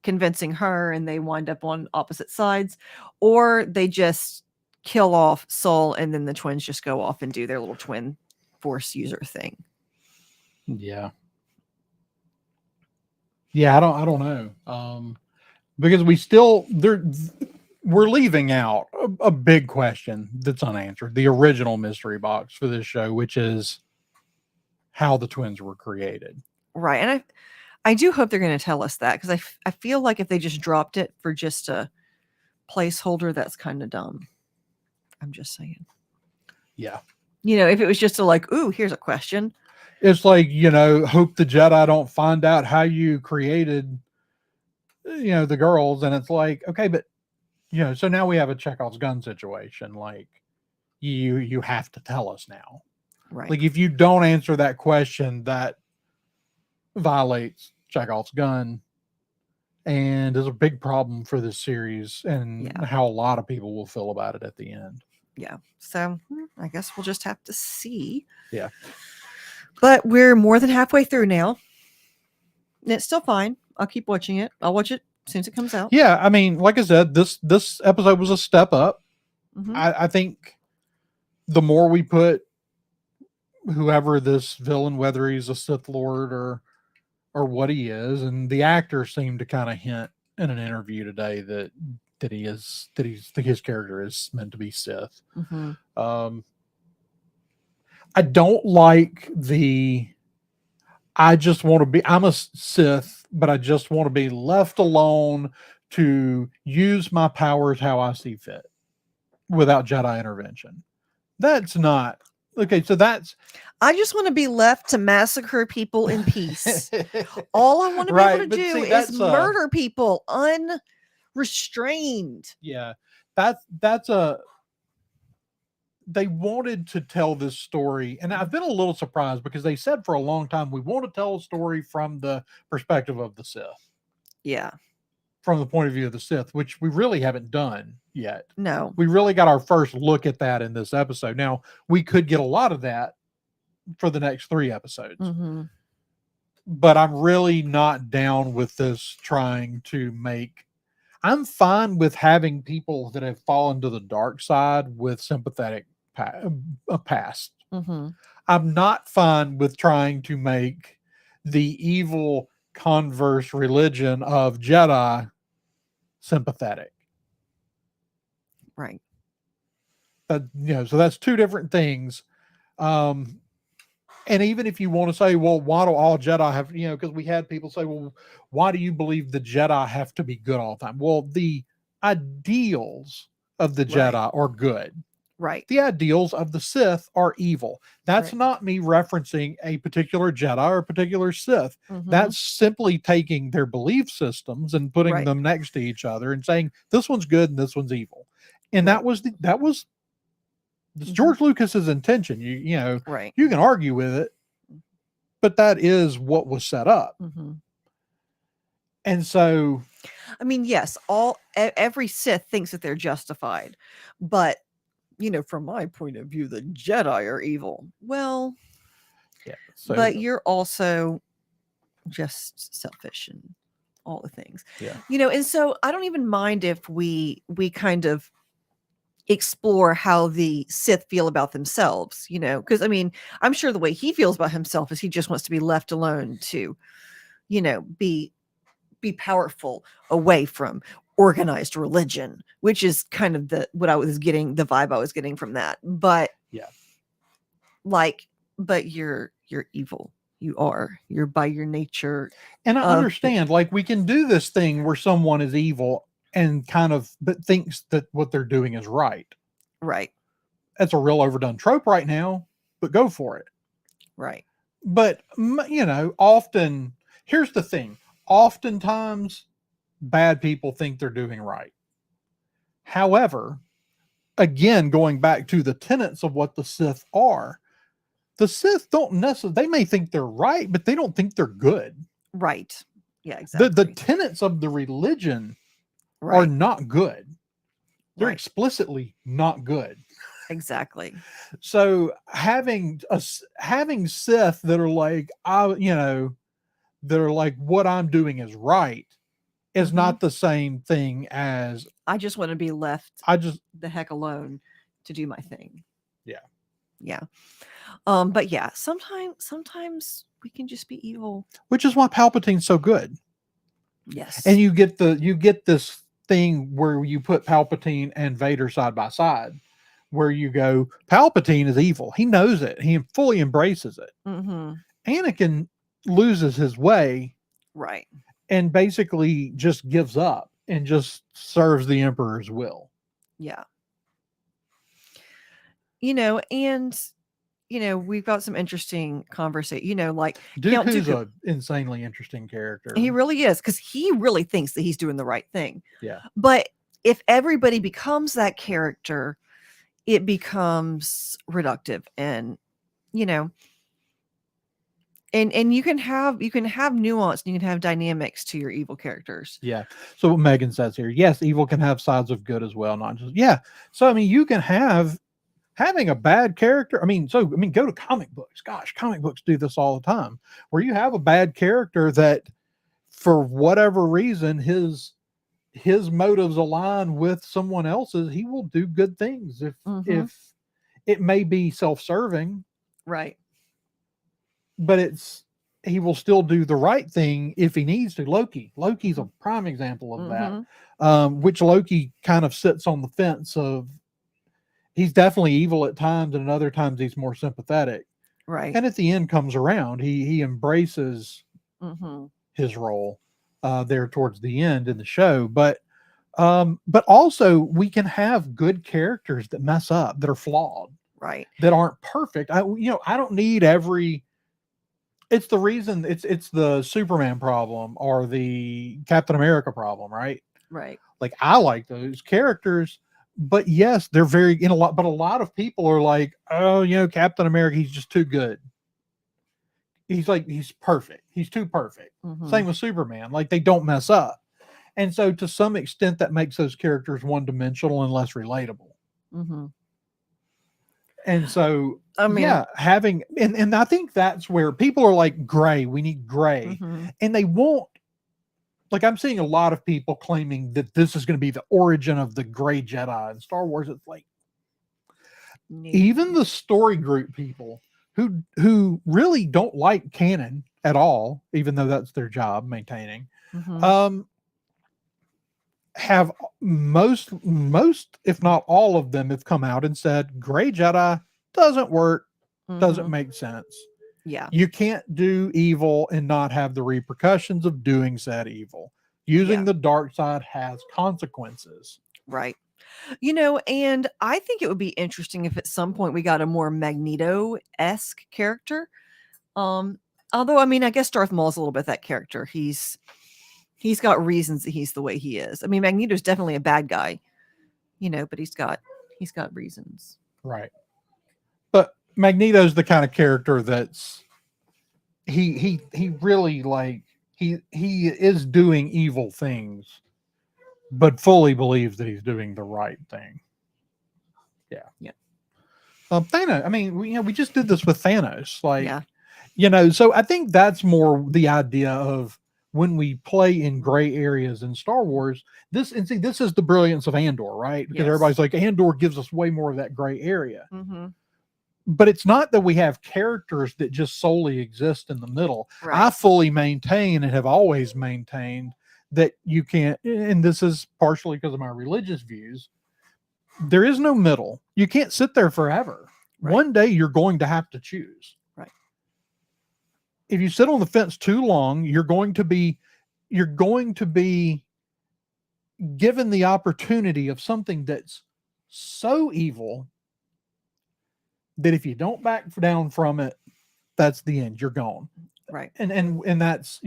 convincing her and they wind up on opposite sides, or they just kill off Soul and then the twins just go off and do their little twin force user thing. Yeah. Yeah, I don't know. Because we're leaving out a big question that's unanswered. The original mystery box for this show, which is how the twins were created. Right. And I do hope they're going to tell us that, because I feel like if they just dropped it for just a placeholder, that's kind of dumb. I'm just saying. Yeah. If it was just ooh, here's a question. It's like, hope the Jedi don't find out how you created, the girls. And it's like, okay, but, so now we have a Chekhov's gun situation. Like, you have to tell us now. Right. Like, if you don't answer that question, that violates Chekhov's gun and is a big problem for this series and how a lot of people will feel about it at the end. Yeah. So I guess we'll just have to see. Yeah. But we're more than halfway through now. And it's still fine. I'll keep watching it. I'll watch it as soon as it comes out. Yeah. I mean, like I said, this episode was a step up. Mm-hmm. I think the more we put whoever this villain, whether he's a Sith Lord or what he is, and the actor seemed to kind of hint in an interview today that his character is meant to be Sith. Mm-hmm. I don't like I'm a Sith but I just want to be left alone to use my powers how I see fit without Jedi intervention. That's not okay. So that's I just want to be left to massacre people in peace. All I want to be able to right. But do see, is that's murder people unrestrained. yeah, that's a they wanted to tell this story, and I've been a little surprised because they said for a long time we want to tell a story from the perspective of the Sith, Yeah. from the point of view of the Sith, which we really haven't done yet. No. We really got our first look at that in this episode. Now we could get a lot of that for the next 3 episodes, Mm-hmm. but I'm really not down with this trying to make. I'm fine with having people that have fallen to the dark side with sympathetic a past. Mm-hmm. I'm not fine with trying to make the evil converse religion of Jedi sympathetic. Right. But so that's two different things. Um, and even if you want to say, well, why do all Jedi have, because we had people say, well, why do you believe the Jedi have to be good all the time? Well, the ideals of the Right. Jedi are good. Right. The ideals of the Sith are evil. That's Right. not me referencing a particular Jedi or a particular Sith. Mm-hmm. That's simply taking their belief systems and putting Right. them next to each other and saying this one's good and this one's evil. And Right. that was Mm-hmm. George Lucas's intention. You Right. you can argue with it, but that is what was set up. Mm-hmm. And so, I mean, yes, every Sith thinks that they're justified, but from my point of view, the Jedi are evil. Well, yeah. but you're also just selfish and all the things. Yeah. And so I don't even mind if we kind of explore how the Sith feel about themselves, because I mean, I'm sure the way he feels about himself is he just wants to be left alone to, be powerful away from organized religion, which is kind of the vibe I was getting from that. But yeah, but you're evil. You're by your nature. and I understand, like, we can do this thing where someone is evil and but thinks that what they're doing is right. Right. That's a real overdone trope right now, but go for it. Right. But often, here's the thing. Oftentimes, bad people think they're doing right. However, again, going back to the tenets of what the Sith are, the Sith don't necessarily, they may think they're right, but they don't think they're good. Right. Yeah, exactly. The tenets of the religion are not good. They're explicitly not good. Exactly. So having Sith that are like, that are like, what I'm doing is right, is Mm-hmm. not the same thing as I just want to be left the heck alone to do my thing. Yeah. Yeah. But yeah, sometimes we can just be evil. Which is why Palpatine's so good. Yes. And you get this thing where you put Palpatine and Vader side by side, where you go, Palpatine is evil. He knows it. He fully embraces it. Mm-hmm. Anakin loses his way. Right. And basically just gives up and just serves the Emperor's will. Yeah. And we've got some interesting conversation. Like Dooku's an insanely interesting character. He really is, because he really thinks that he's doing the right thing. Yeah. But if everybody becomes that character, it becomes reductive, and and you can have nuance, and you can have dynamics to your evil characters. Yeah. So what Megan says here, yes, evil can have sides of good as well, not just So I mean, you can having a bad character. Go to comic books. Gosh, comic books do this all the time, where you have a bad character that, for whatever reason, his motives align with someone else's. He will do good things if it may be self-serving, right? But he will still do the right thing if he needs to. Loki's a prime example of that. Which Loki kind of sits on the fence of. He's definitely evil at times, and at other times he's more sympathetic. Right. And at the end comes around. He embraces his role there towards the end in the show. But also we can have good characters that mess up, that are flawed, Right. that aren't perfect. I don't need every. It's the reason it's the Superman problem or the Captain America problem, right? Right. Like I like those characters, but yes, they're very in a lot. But a lot of people are like, oh, Captain America, he's just too good. He's perfect. He's too perfect. Mm-hmm. Same with Superman. Like they don't mess up. And so to some extent that makes those characters one dimensional and less relatable. Mm-hmm. And so I mean, yeah, having and I think that's where people are like gray, we need gray. mm-hmm. And they won't, like I'm seeing a lot of people claiming that this is going to be the origin of the gray Jedi in Star Wars. It's like even the story group people who really don't like canon at all, even though that's their job maintaining, Mm-hmm. um, have most, if not all of them, have come out and said Gray Jedi doesn't work, doesn't Mm-hmm. make sense. Yeah. You can't do evil and not have the repercussions of doing said evil. Using Yeah. the dark side has consequences. Right. And I think it would be interesting if at some point we got a more Magneto-esque character. Although I mean, I guess Darth Maul's a little bit that character. He's got reasons that he's the way he is. I mean, Magneto's definitely a bad guy, but he's got reasons. Right. But Magneto's the kind of character that's he really like he is doing evil things, but fully believes that he's doing the right thing. Yeah. Yeah. Thanos. I mean, we just did this with Thanos. Like, Yeah. so I think that's more the idea of when we play in gray areas in Star Wars. This is the brilliance of Andor, right? Because Yes. everybody's like, Andor gives us way more of that gray area. Mm-hmm. But it's not that we have characters that just solely exist in the middle. Right. I fully maintain and have always maintained that you can't, and this is partially because of my religious views, there is no middle. You can't sit there forever. Right. One day you're going to have to choose. Right. If you sit on the fence too long, you're going to be given the opportunity of something that's so evil that if you don't back down from it, that's the end. You're gone. Right. And that's,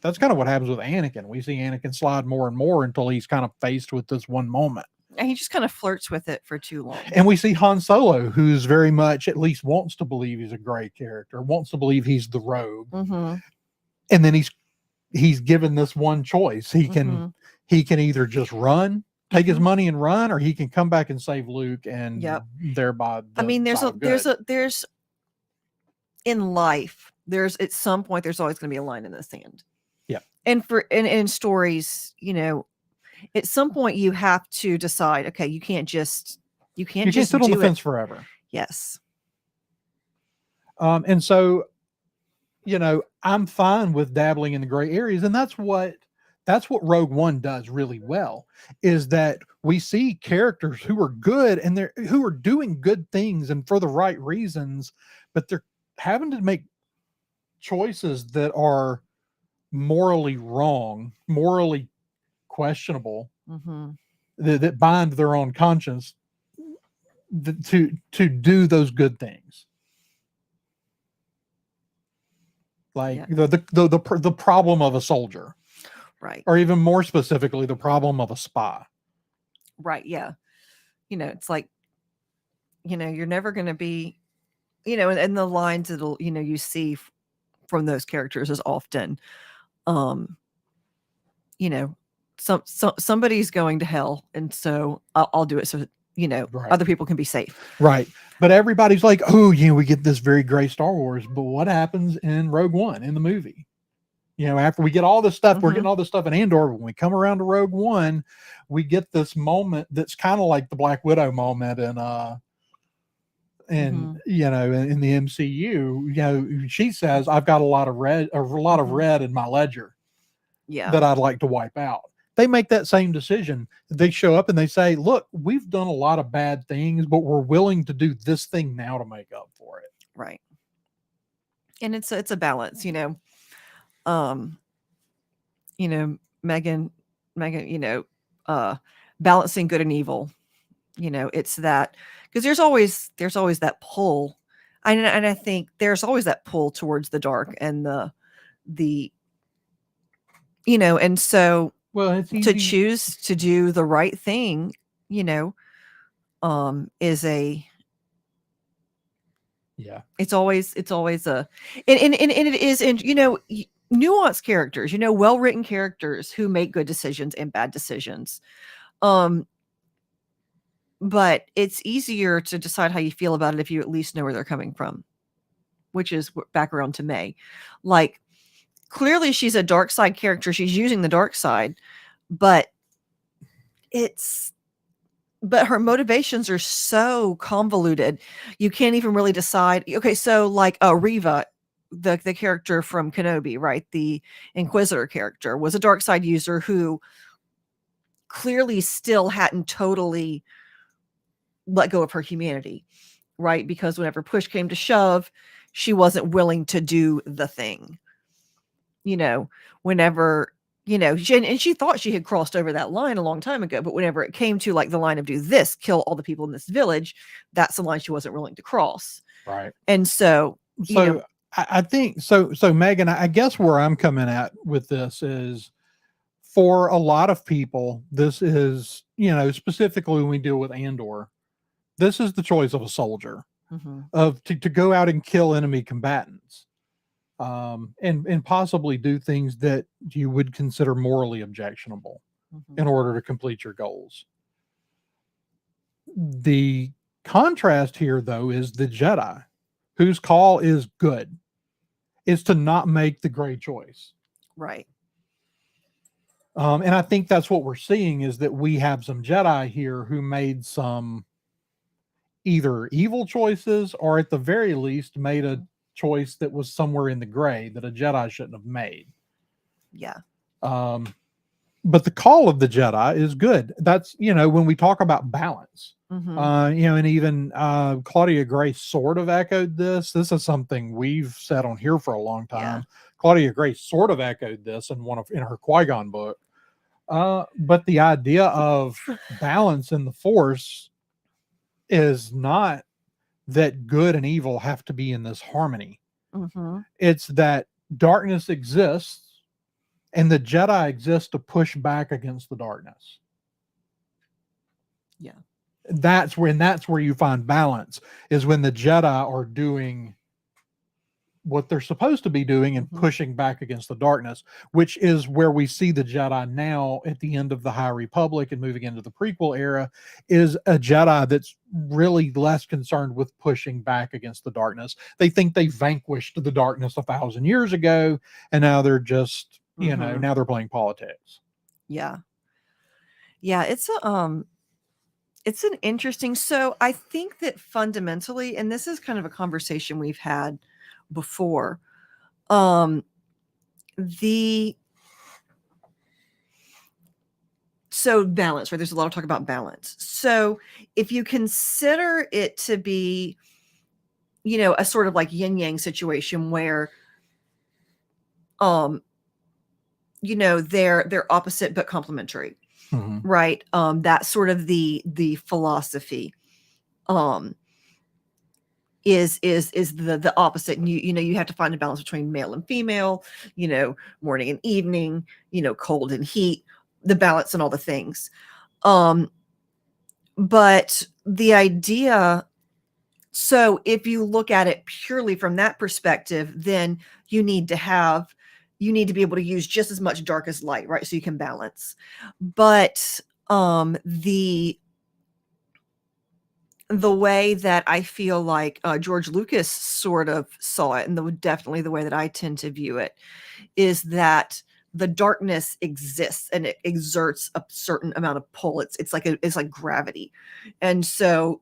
that's kind of what happens with Anakin. We see Anakin slide more and more until he's kind of faced with this one moment. And he just kind of flirts with it for too long. And we see Han Solo, who's very much, at least wants to believe he's a gray character, wants to believe he's the rogue. Mm-hmm. And then he's given this one choice. He Mm-hmm. can either just run, take his money and run, or he can come back and save Luke and thereby I mean, there's in life, there's at some point there's always going to be a line in the sand. Yeah. And in stories, at some point you have to decide, okay, you can't just sit on the fence forever. Yes. And so, I'm fine with dabbling in the gray areas, and that's what Rogue One does really well, is that we see characters who are good and who are doing good things and for the right reasons, but they're having to make choices that are morally wrong, morally questionable, Mm-hmm. that bind their own conscience to do those good things. Like the problem of a soldier. Right. Or even more specifically, the problem of a spy. Right. Yeah. It's like, you're never going to be, and the lines that'll, you see from those characters is often, somebody's going to hell. And so I'll do it. So, Right. other people can be safe. Right. But everybody's like, oh, we get this very gray Star Wars. But what happens in Rogue One in the movie? After we get all this stuff, we're getting all this stuff in Andor. When we come around to Rogue One, we get this moment that's kind of like the Black Widow moment, in the MCU. She says, "I've got a lot of red in my ledger, that I'd like to wipe out." They make that same decision. They show up and they say, "Look, we've done a lot of bad things, but we're willing to do this thing now to make up for it." Right. And it's a balance, you know, Megan, balancing good and evil. It's that, because there's always that pull. And I think there's always that pull towards the dark and the and so Well, it's to easy. choose to do the right thing, you know, is a Yeah. it's always a and it is in nuanced characters, well written characters who make good decisions and bad decisions. Um but it's easier to decide how you feel about it if you at least know where they're coming from, which is back around to May. Like, clearly she's a dark side character. She's using the dark side, but it's but her motivations are so convoluted. You can't even really decide. Okay, so like Riva, the character from Kenobi, right? The Inquisitor character was a dark side user who clearly still hadn't totally let go of her humanity, right? Because whenever push came to shove, she wasn't willing to do the thing. Whenever, and she thought she had crossed over that line a long time ago, but whenever it came to like the line of do this, kill all the people in this village, that's the line she wasn't willing to cross. Right. And so, So I think so. So Megan, I guess where I'm coming at with this is, for a lot of people, this is, specifically when we deal with Andor, this is the choice of a soldier, mhm, of to go out and kill enemy combatants, and possibly do things that you would consider morally objectionable in mhm, order to complete your goals. The contrast here, though, is the Jedi, whose call is good, is to not make the gray choice. right. And I think that's what we're seeing, is that we have some Jedi here who made some either evil choices, or at the very least made a Mhm. choice that was somewhere in the gray that a Jedi shouldn't have made. Yeah. Um, but the call of the Jedi is good. That's, when we talk about balance, Mhm. and even Claudia Gray sort of echoed this. This is something we've said on here for a long Yeah. time. Claudia Gray sort of echoed this in her Qui-Gon book. But the idea of balance in the Force is not that good and evil have to be in this harmony. Mhm. It's that darkness exists, and the Jedi exist to push back against the darkness. Yeah. That's where you find balance, is when the Jedi are doing what they're supposed to be doing and Mhm. pushing back against the darkness, which is where we see the Jedi now at the end of the High Republic and moving into the prequel era, is a Jedi that's really less concerned with pushing back against the darkness. They think they vanquished the darkness 1,000 years ago, and now they're just, Mhm. now they're playing politics. Yeah. Yeah, it's an interesting, so I think that fundamentally, and this is kind of a conversation we've had before, um the so balance, right? There's a lot of talk about balance. So if you consider it to be, a sort of like yin yang situation where, um, they're opposite but complementary, Mhm. right? That's sort of the philosophy. Um, is the opposite. And you have to find a balance between male and female, morning and evening, cold and heat, the balance and all the things. Um, but the idea, so if you look at it purely from that perspective, then you need to be able to use just as much dark as light, right? So you can balance. But the way that I feel like George Lucas sort of saw it, and definitely the way that I tend to view it, is that the darkness exists and it exerts a certain amount of pull. It's like gravity, and so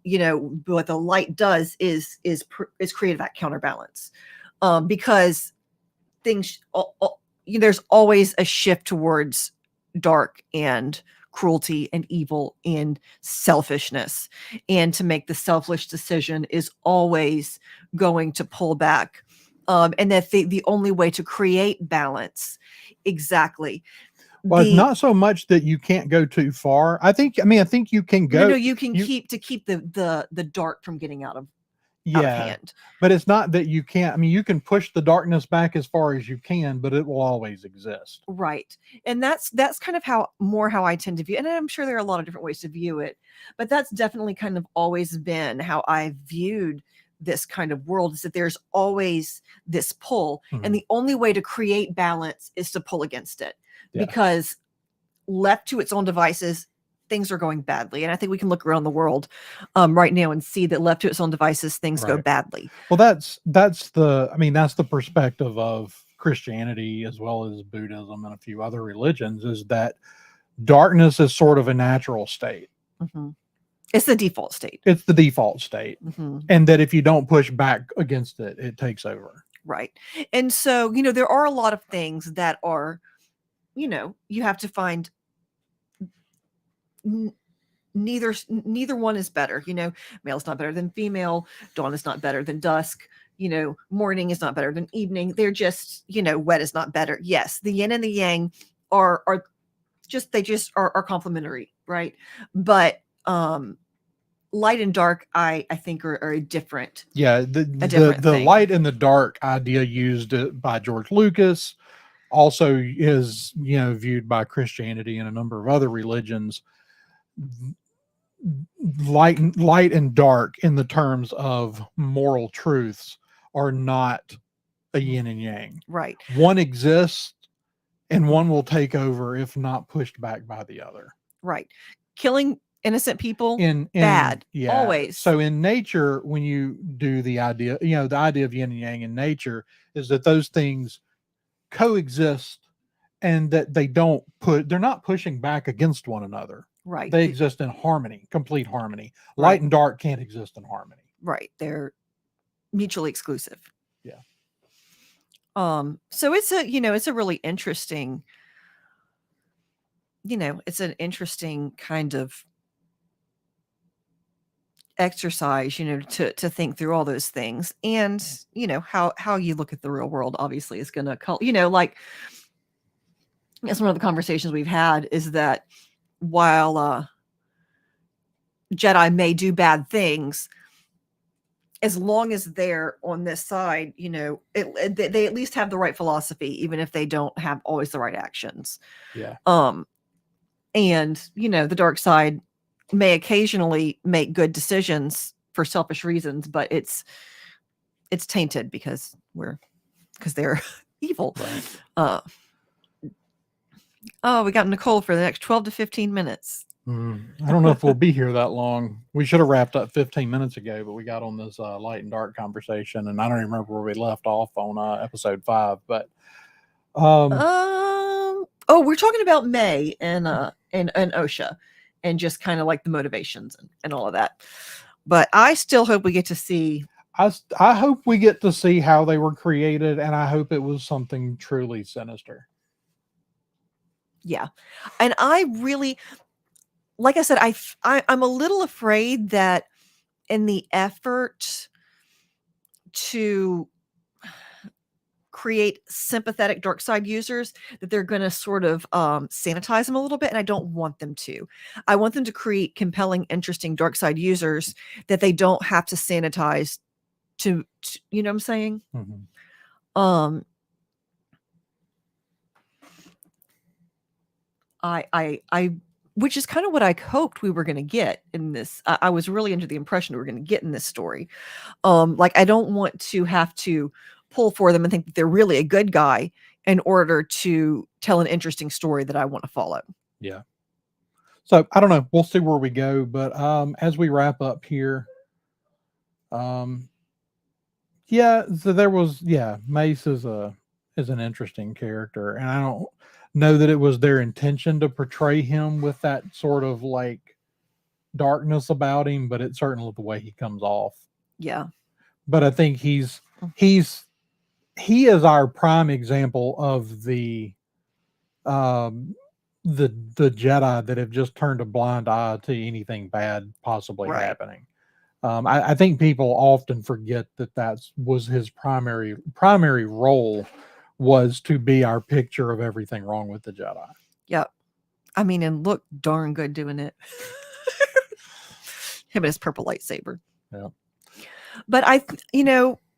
what the light does is create that counterbalance, because things there's always a shift towards dark and cruelty and evil and selfishness, and to make the selfish decision is always going to pull back And that the only way to create balance, exactly. Well, it's The not so much that you can't go too far. I think you can no, go. no, you can You keep the dark from getting out of Yeah, hand. but it's not that you can't. I mean, you can push the darkness back as far as you can, but it will always exist. Right. And that's kind of how I tend to view, and I'm sure there are a lot of different ways to view it, but that's definitely kind of always been how I viewed this kind of world, is that there's always this pull, and Mhm. the only way to create balance is to pull against it, Yeah, because left to its own devices, things are going badly. And I think we can look around the world right now and see that left to its own devices, things go right. badly. Well, that's the perspective of Christianity as well as Buddhism and a few other religions, is that darkness is sort of a natural state. Hmm. It's the default state. It's the default state, Hmm. and that if you don't push back against it, it takes over. Right. And so, there are a lot of things that are, you have to find n- neither one is better. Male is not better than female, dawn is not better than dusk, morning is not better than evening. They're just, wet is not better. Yes, the yin and the yang are just, they just are complementary, right? But light and dark, I think are Yeah, a different the thing. light and the dark idea used by George Lucas also is, viewed by Christianity and a number of other religions. Light and dark in the terms of moral truths are not a yin and yang. Right. One exists and one will take over if not pushed back by the other. Right. Killing innocent people, In bad, Yeah, always. so in nature, when you do the idea, the idea of yin and yang in nature is that those things coexist, and that they're not pushing back against one another. Right. They exist in harmony, complete harmony. Light Right. and dark can't exist in harmony. Right. They're mutually exclusive. Yeah. So it's a really interesting, it's an interesting kind of exercise, to think through all those things. And, how you look at the real world obviously is going to like, that's one of the conversations we've had, is that while Jedi may do bad things, as long as they're on this side, they at least have the right philosophy, even if they don't have always the right actions. Yeah. And the dark side may occasionally make good decisions for selfish reasons, but it's tainted because they're evil. Right. Uh, oh, we got Nicole for the next 12 to 15 minutes. I don't know if we'll be here that long. We should have wrapped up 15 minutes ago, but we got on this light and dark conversation, and I don't even remember where we left off on episode 5. But Oh, we're talking about May and OSHA, and just kind of like the motivations and all of that. But I still hope we get to see. I hope we get to see how they were created, and I hope it was something truly sinister. Yeah. And I really, like I said, I'm a little afraid that in the effort to create sympathetic dark side users, that they're going to sort of sanitize them a little bit, and I don't want them to. I want them to create compelling, interesting dark side users that they don't have to sanitize to you know what I'm saying? Mm-hmm. um I which is kind of what I hoped we were going to get in this. I was really under the impression we were going to get in this story. Like, I don't want to have to pull for them and think that they're really a good guy in order to tell an interesting story that I want to follow. Yeah. So I don't know. We'll see where we go. But as we wrap up here, um, yeah. So Mace is an interesting character, and I don't know that it was their intention to portray him with that sort of like darkness about him, but it's certainly the way he comes off. Yeah. But I think he's he is our prime example of um the Jedi that have just turned a blind eye to anything bad possibly Right. happening. I think people often forget that was his primary role was to be our picture of everything wrong with the Jedi. Yep. I mean, and look darn good doing it. Him and his purple lightsaber. Yeah. But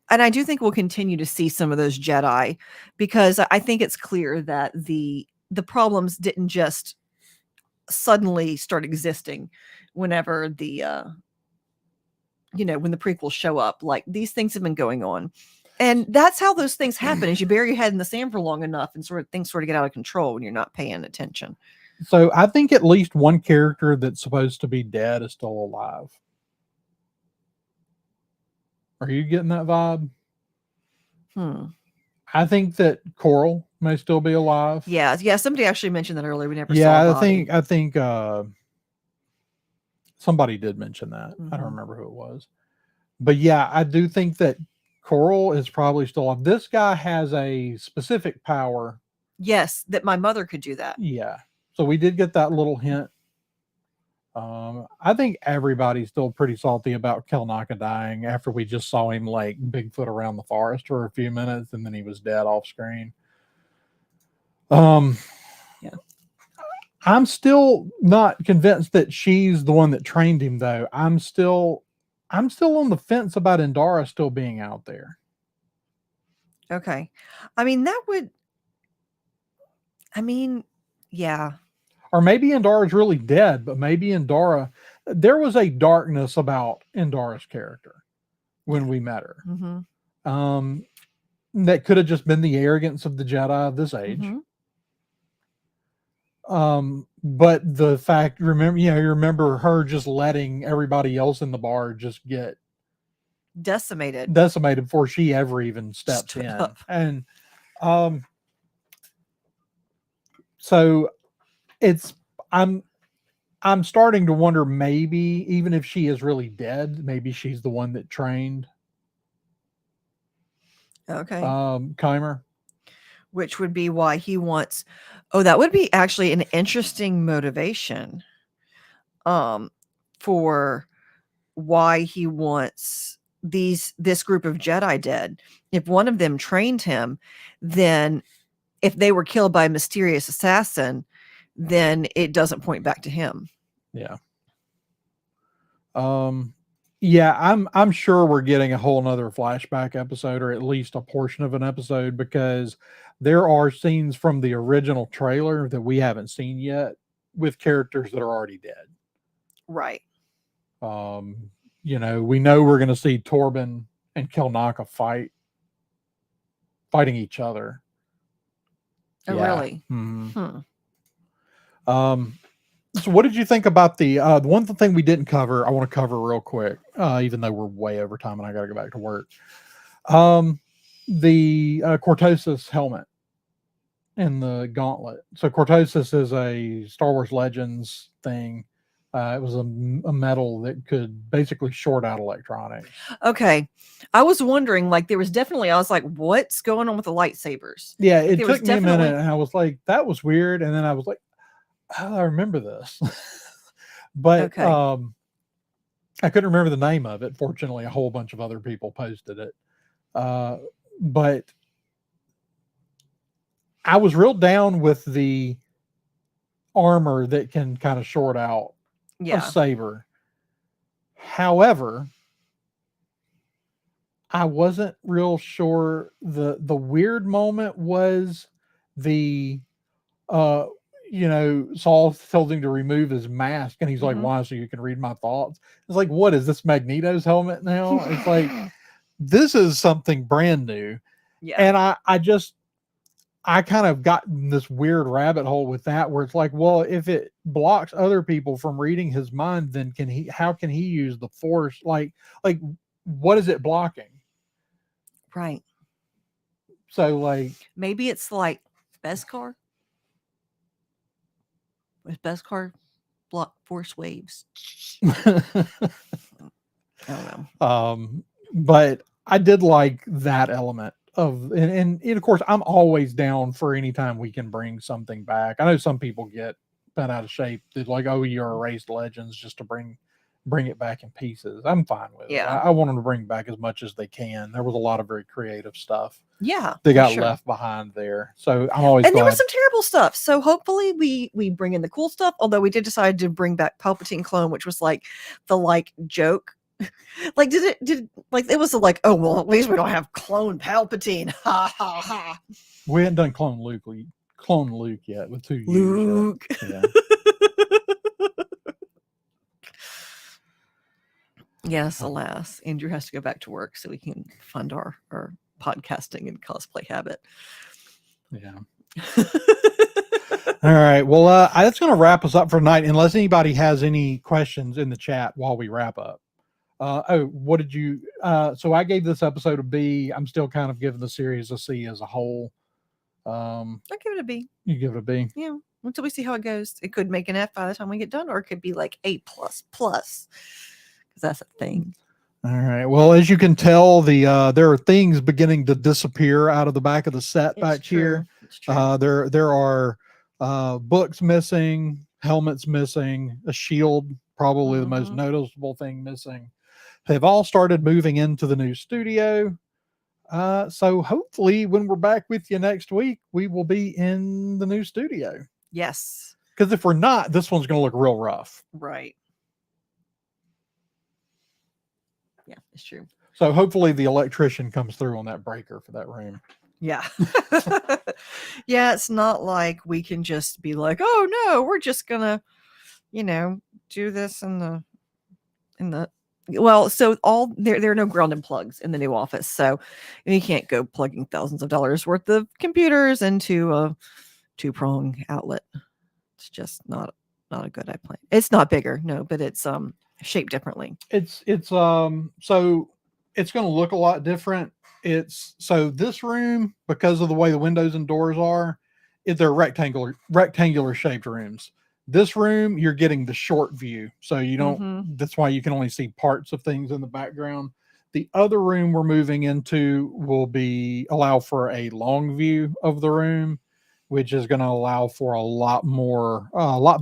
and I do think we'll continue to see some of those Jedi, because I think it's clear that the problems didn't just suddenly start existing whenever when the prequels show up. Like, these things have been going on. And that's how those things happen, is you bury your head in the sand for long enough and things sort of get out of control when you're not paying attention. So I think at least one character that's supposed to be dead is still alive. Are you getting that vibe? I think that Coral may still be alive. Yeah. Somebody actually mentioned that earlier. We never saw a body. I think somebody did mention that. I don't Mhm. remember who it was. But yeah, I do think that Coral is probably still alive. This guy has a specific power. Yes, that my mother could do that. Yeah. So we did get that little hint. I think everybody's still pretty salty about Kelnaka dying after we just saw him like Bigfoot around the forest for a few minutes and then he was dead off screen. Yeah. I'm still not convinced that she's the one that trained him, though. I'm still on the fence about Indara still being out there. Okay. I mean, yeah. Or maybe Indara's really dead, but maybe Indara, there was a darkness about Indara's character when we met her. Mm-hmm. That could have just been the arrogance of the Jedi of this age. Mm-hmm. But the fact, you remember her just letting everybody else in the bar just get decimated before she ever even stepped in. Up. And so I'm starting to wonder, maybe even if she is really dead, maybe she's the one that trained Keimer. Which would be why he wants. Oh, that would be actually an interesting motivation for why he wants this group of Jedi dead. If one of them trained him, then if they were killed by a mysterious assassin, then it doesn't point back to him. Yeah. Yeah, I'm sure we're getting a whole nother flashback episode, or at least a portion of an episode, because there are scenes from the original trailer that we haven't seen yet with characters that are already dead. Right. We know we're going to see Torben and Kelnaka fighting each other. Oh, yeah. Really? Mm-hmm. So what did you think about the one thing we didn't cover? I want to cover real quick, even though we're way over time and I got to go back to work. The Cortosis helmet and the gauntlet. So Cortosis is a Star Wars Legends thing. It was a metal that could basically short out electronics. Okay. I was wondering, like, I was like, what's going on with the lightsabers? Yeah, it took me a minute and I was like, that was weird. And then I was like, oh, I remember this. But I couldn't remember the name of it. Fortunately, a whole bunch of other people posted it. But I was real down with the armor that can kind of short out a saber. However, I wasn't real sure. The weird moment was the Saul tells him to remove his mask and he's like, why? So you can read my thoughts. It's like, what is this, Magneto's helmet now? It's like, this is something brand new. Yeah. And I kind of got in this weird rabbit hole with that, where it's like, well, if it blocks other people from reading his mind, then how can he use the Force? Like what is it blocking? Right. So like, maybe it's like Beskar. With Beskar block Force waves. I don't know. But I did like that element of, and of course, I'm always down for any time we can bring something back. I know some people get bent out of shape. They're like, oh, you're erased Legends just to bring bring it back in pieces. I'm fine with it. Yeah. I want them to bring back as much as they can. There was a lot of very creative stuff Yeah, that for got sure. left behind there. So I'm always And there was glad. some terrible stuff. So hopefully we bring in the cool stuff. Although we did decide to bring back Palpatine clone, which was like the like joke. Like did like it was like, oh well, at least we don't have clone Palpatine. Ha ha ha. We hadn't done Clone Luke yet with 2 years Luke. yet. Yeah. Yes, alas. Andrew has to go back to work so we can fund our podcasting and cosplay habit. Yeah. All right. Well, that's going to wrap us up for tonight, unless anybody has any questions in the chat while we wrap up. What did you? So I gave this episode a B. I'm still kind of giving the series a C as a whole. I'll give it a B. You give it a B. Yeah, until we see how it goes. It could make an F by the time we get done, or it could be like A plus because that's a thing. All right. Well, as you can tell, there are things beginning to disappear out of the back of the set back here. It's true. There are books missing, helmets missing, a shield, probably the most noticeable thing missing. They've all started moving into the new studio. So hopefully when we're back with you next week, we will be in the new studio. Yes. Because if we're not, this one's going to look real rough. Right. Yeah, it's true. So hopefully the electrician comes through on that breaker for that room. Yeah. Yeah, it's not like we can just be like, oh no, we're just gonna, do this in the well, so all there are no grounded plugs in the new office. So you can't go plugging thousands of dollars worth of computers into a 2-prong outlet. It's just not a good plan. It's not bigger, no, but it's shaped differently. So it's going to look a lot different. So this room, because of the way the windows and doors are, they're rectangular shaped rooms. This room, you're getting the short view. So you don't, that's why you can only see parts of things in the background. The other room we're moving into will allow for a long view of the room, which is going to allow for a lot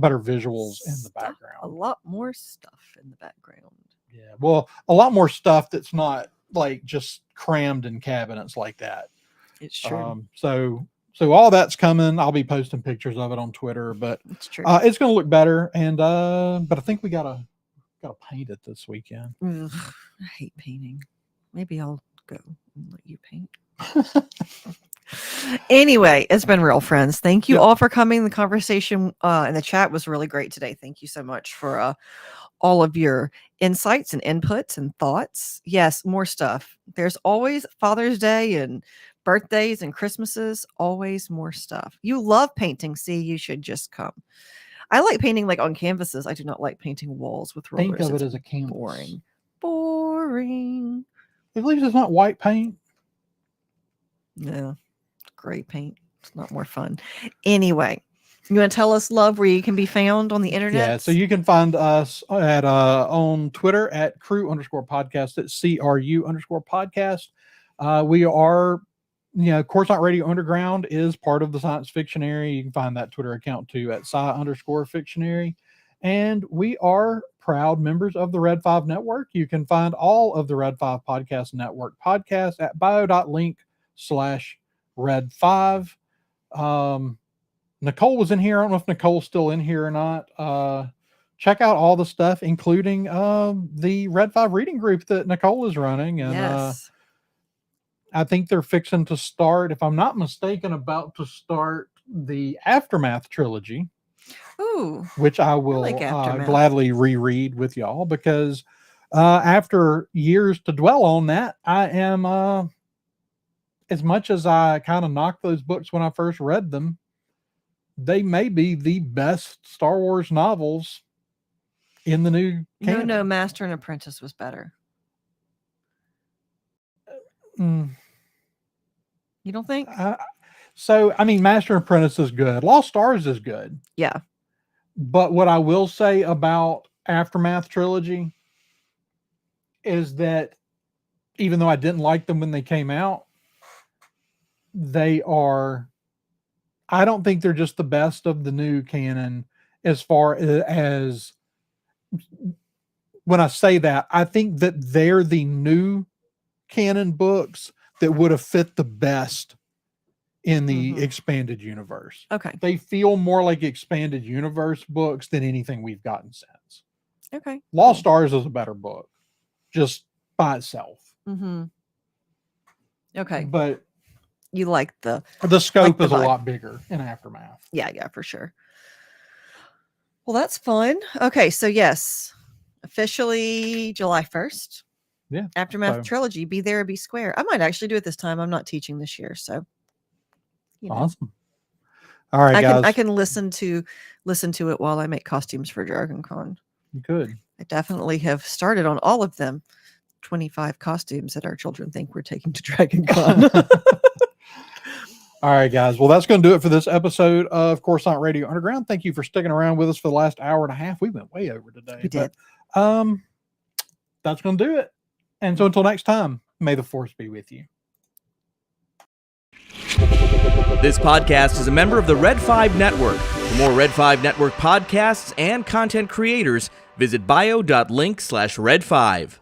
better visuals in the background. A lot more stuff in the background. Yeah. Well, a lot more stuff that's not like just crammed in cabinets like that. It's true. So all that's coming. I'll be posting pictures of it on Twitter, but it's true. It's going to look better. And but I think we gotta paint it this weekend. Ugh, I hate painting. Maybe I'll go and let you paint. Anyway, it's been real, friends. Thank you all for coming. The conversation in the chat was really great today. Thank you so much for all of your insights and inputs and thoughts. Yes, more stuff. There's always Father's Day and birthdays and Christmases, always more stuff. You love painting. See, you should just come. I like painting like on canvases. I do not like painting walls with rollers. Think of it as a canvas. Boring. At least it's not white paint. No, gray paint. It's not more fun. Anyway, you want to tell us, love, where you can be found on the internet? Yeah, so you can find us at on Twitter at crew_podcast. It's CRU_podcast. We are, Coruscant Radio Underground is part of the Science Fictionary. You can find that Twitter account too at Sci_Fictionary. And we are proud members of the Red 5 Network. You can find all of the Red 5 Podcast Network podcasts at bio.link/Red5. Nicole was in here. I don't know if Nicole's still in here or not. Check out all the stuff, including the Red 5 reading group that Nicole is running. And yes. I think they're fixing to start, if I'm not mistaken, about to start the Aftermath trilogy. Ooh, which I will gladly reread with y'all, because after years to dwell on that, I am, as much as I kind of knocked those books when I first read them, they may be the best Star Wars novels in the new canon. No, Master and Apprentice was better. You don't think? So, I mean, Master and Apprentice is good. Lost Stars is good. Yeah. But what I will say about Aftermath trilogy is that even though I didn't like them when they came out, I don't think they're just the best of the new canon as far as when I say that, I think that they're the new canon books that would have fit the best in the expanded universe. Okay. They feel more like expanded universe books than anything we've gotten since. Okay. Lost Stars is a better book, just by itself. Mm-hmm. Okay. But you like the scope the is a vibe. lot bigger in Aftermath. Yeah, for sure. Well, that's fun. Okay, so yes, officially July 1st. Yeah. Aftermath trilogy, Be There or Be Square. I might actually do it this time. I'm not teaching this year, so awesome. All right, guys. I can listen to it while I make costumes for Dragon Con. Good. I definitely have started on all of them. 25 costumes that our children think we're taking to Dragon Con. All right, guys. Well, that's going to do it for this episode of Coruscant Radio Underground. Thank you for sticking around with us for the last hour and a half. We went way over today. We did. But, that's going to do it. And so until next time, may the Force be with you. This podcast is a member of the Red 5 Network. For more Red 5 Network podcasts and content creators, visit bio.link/Red5.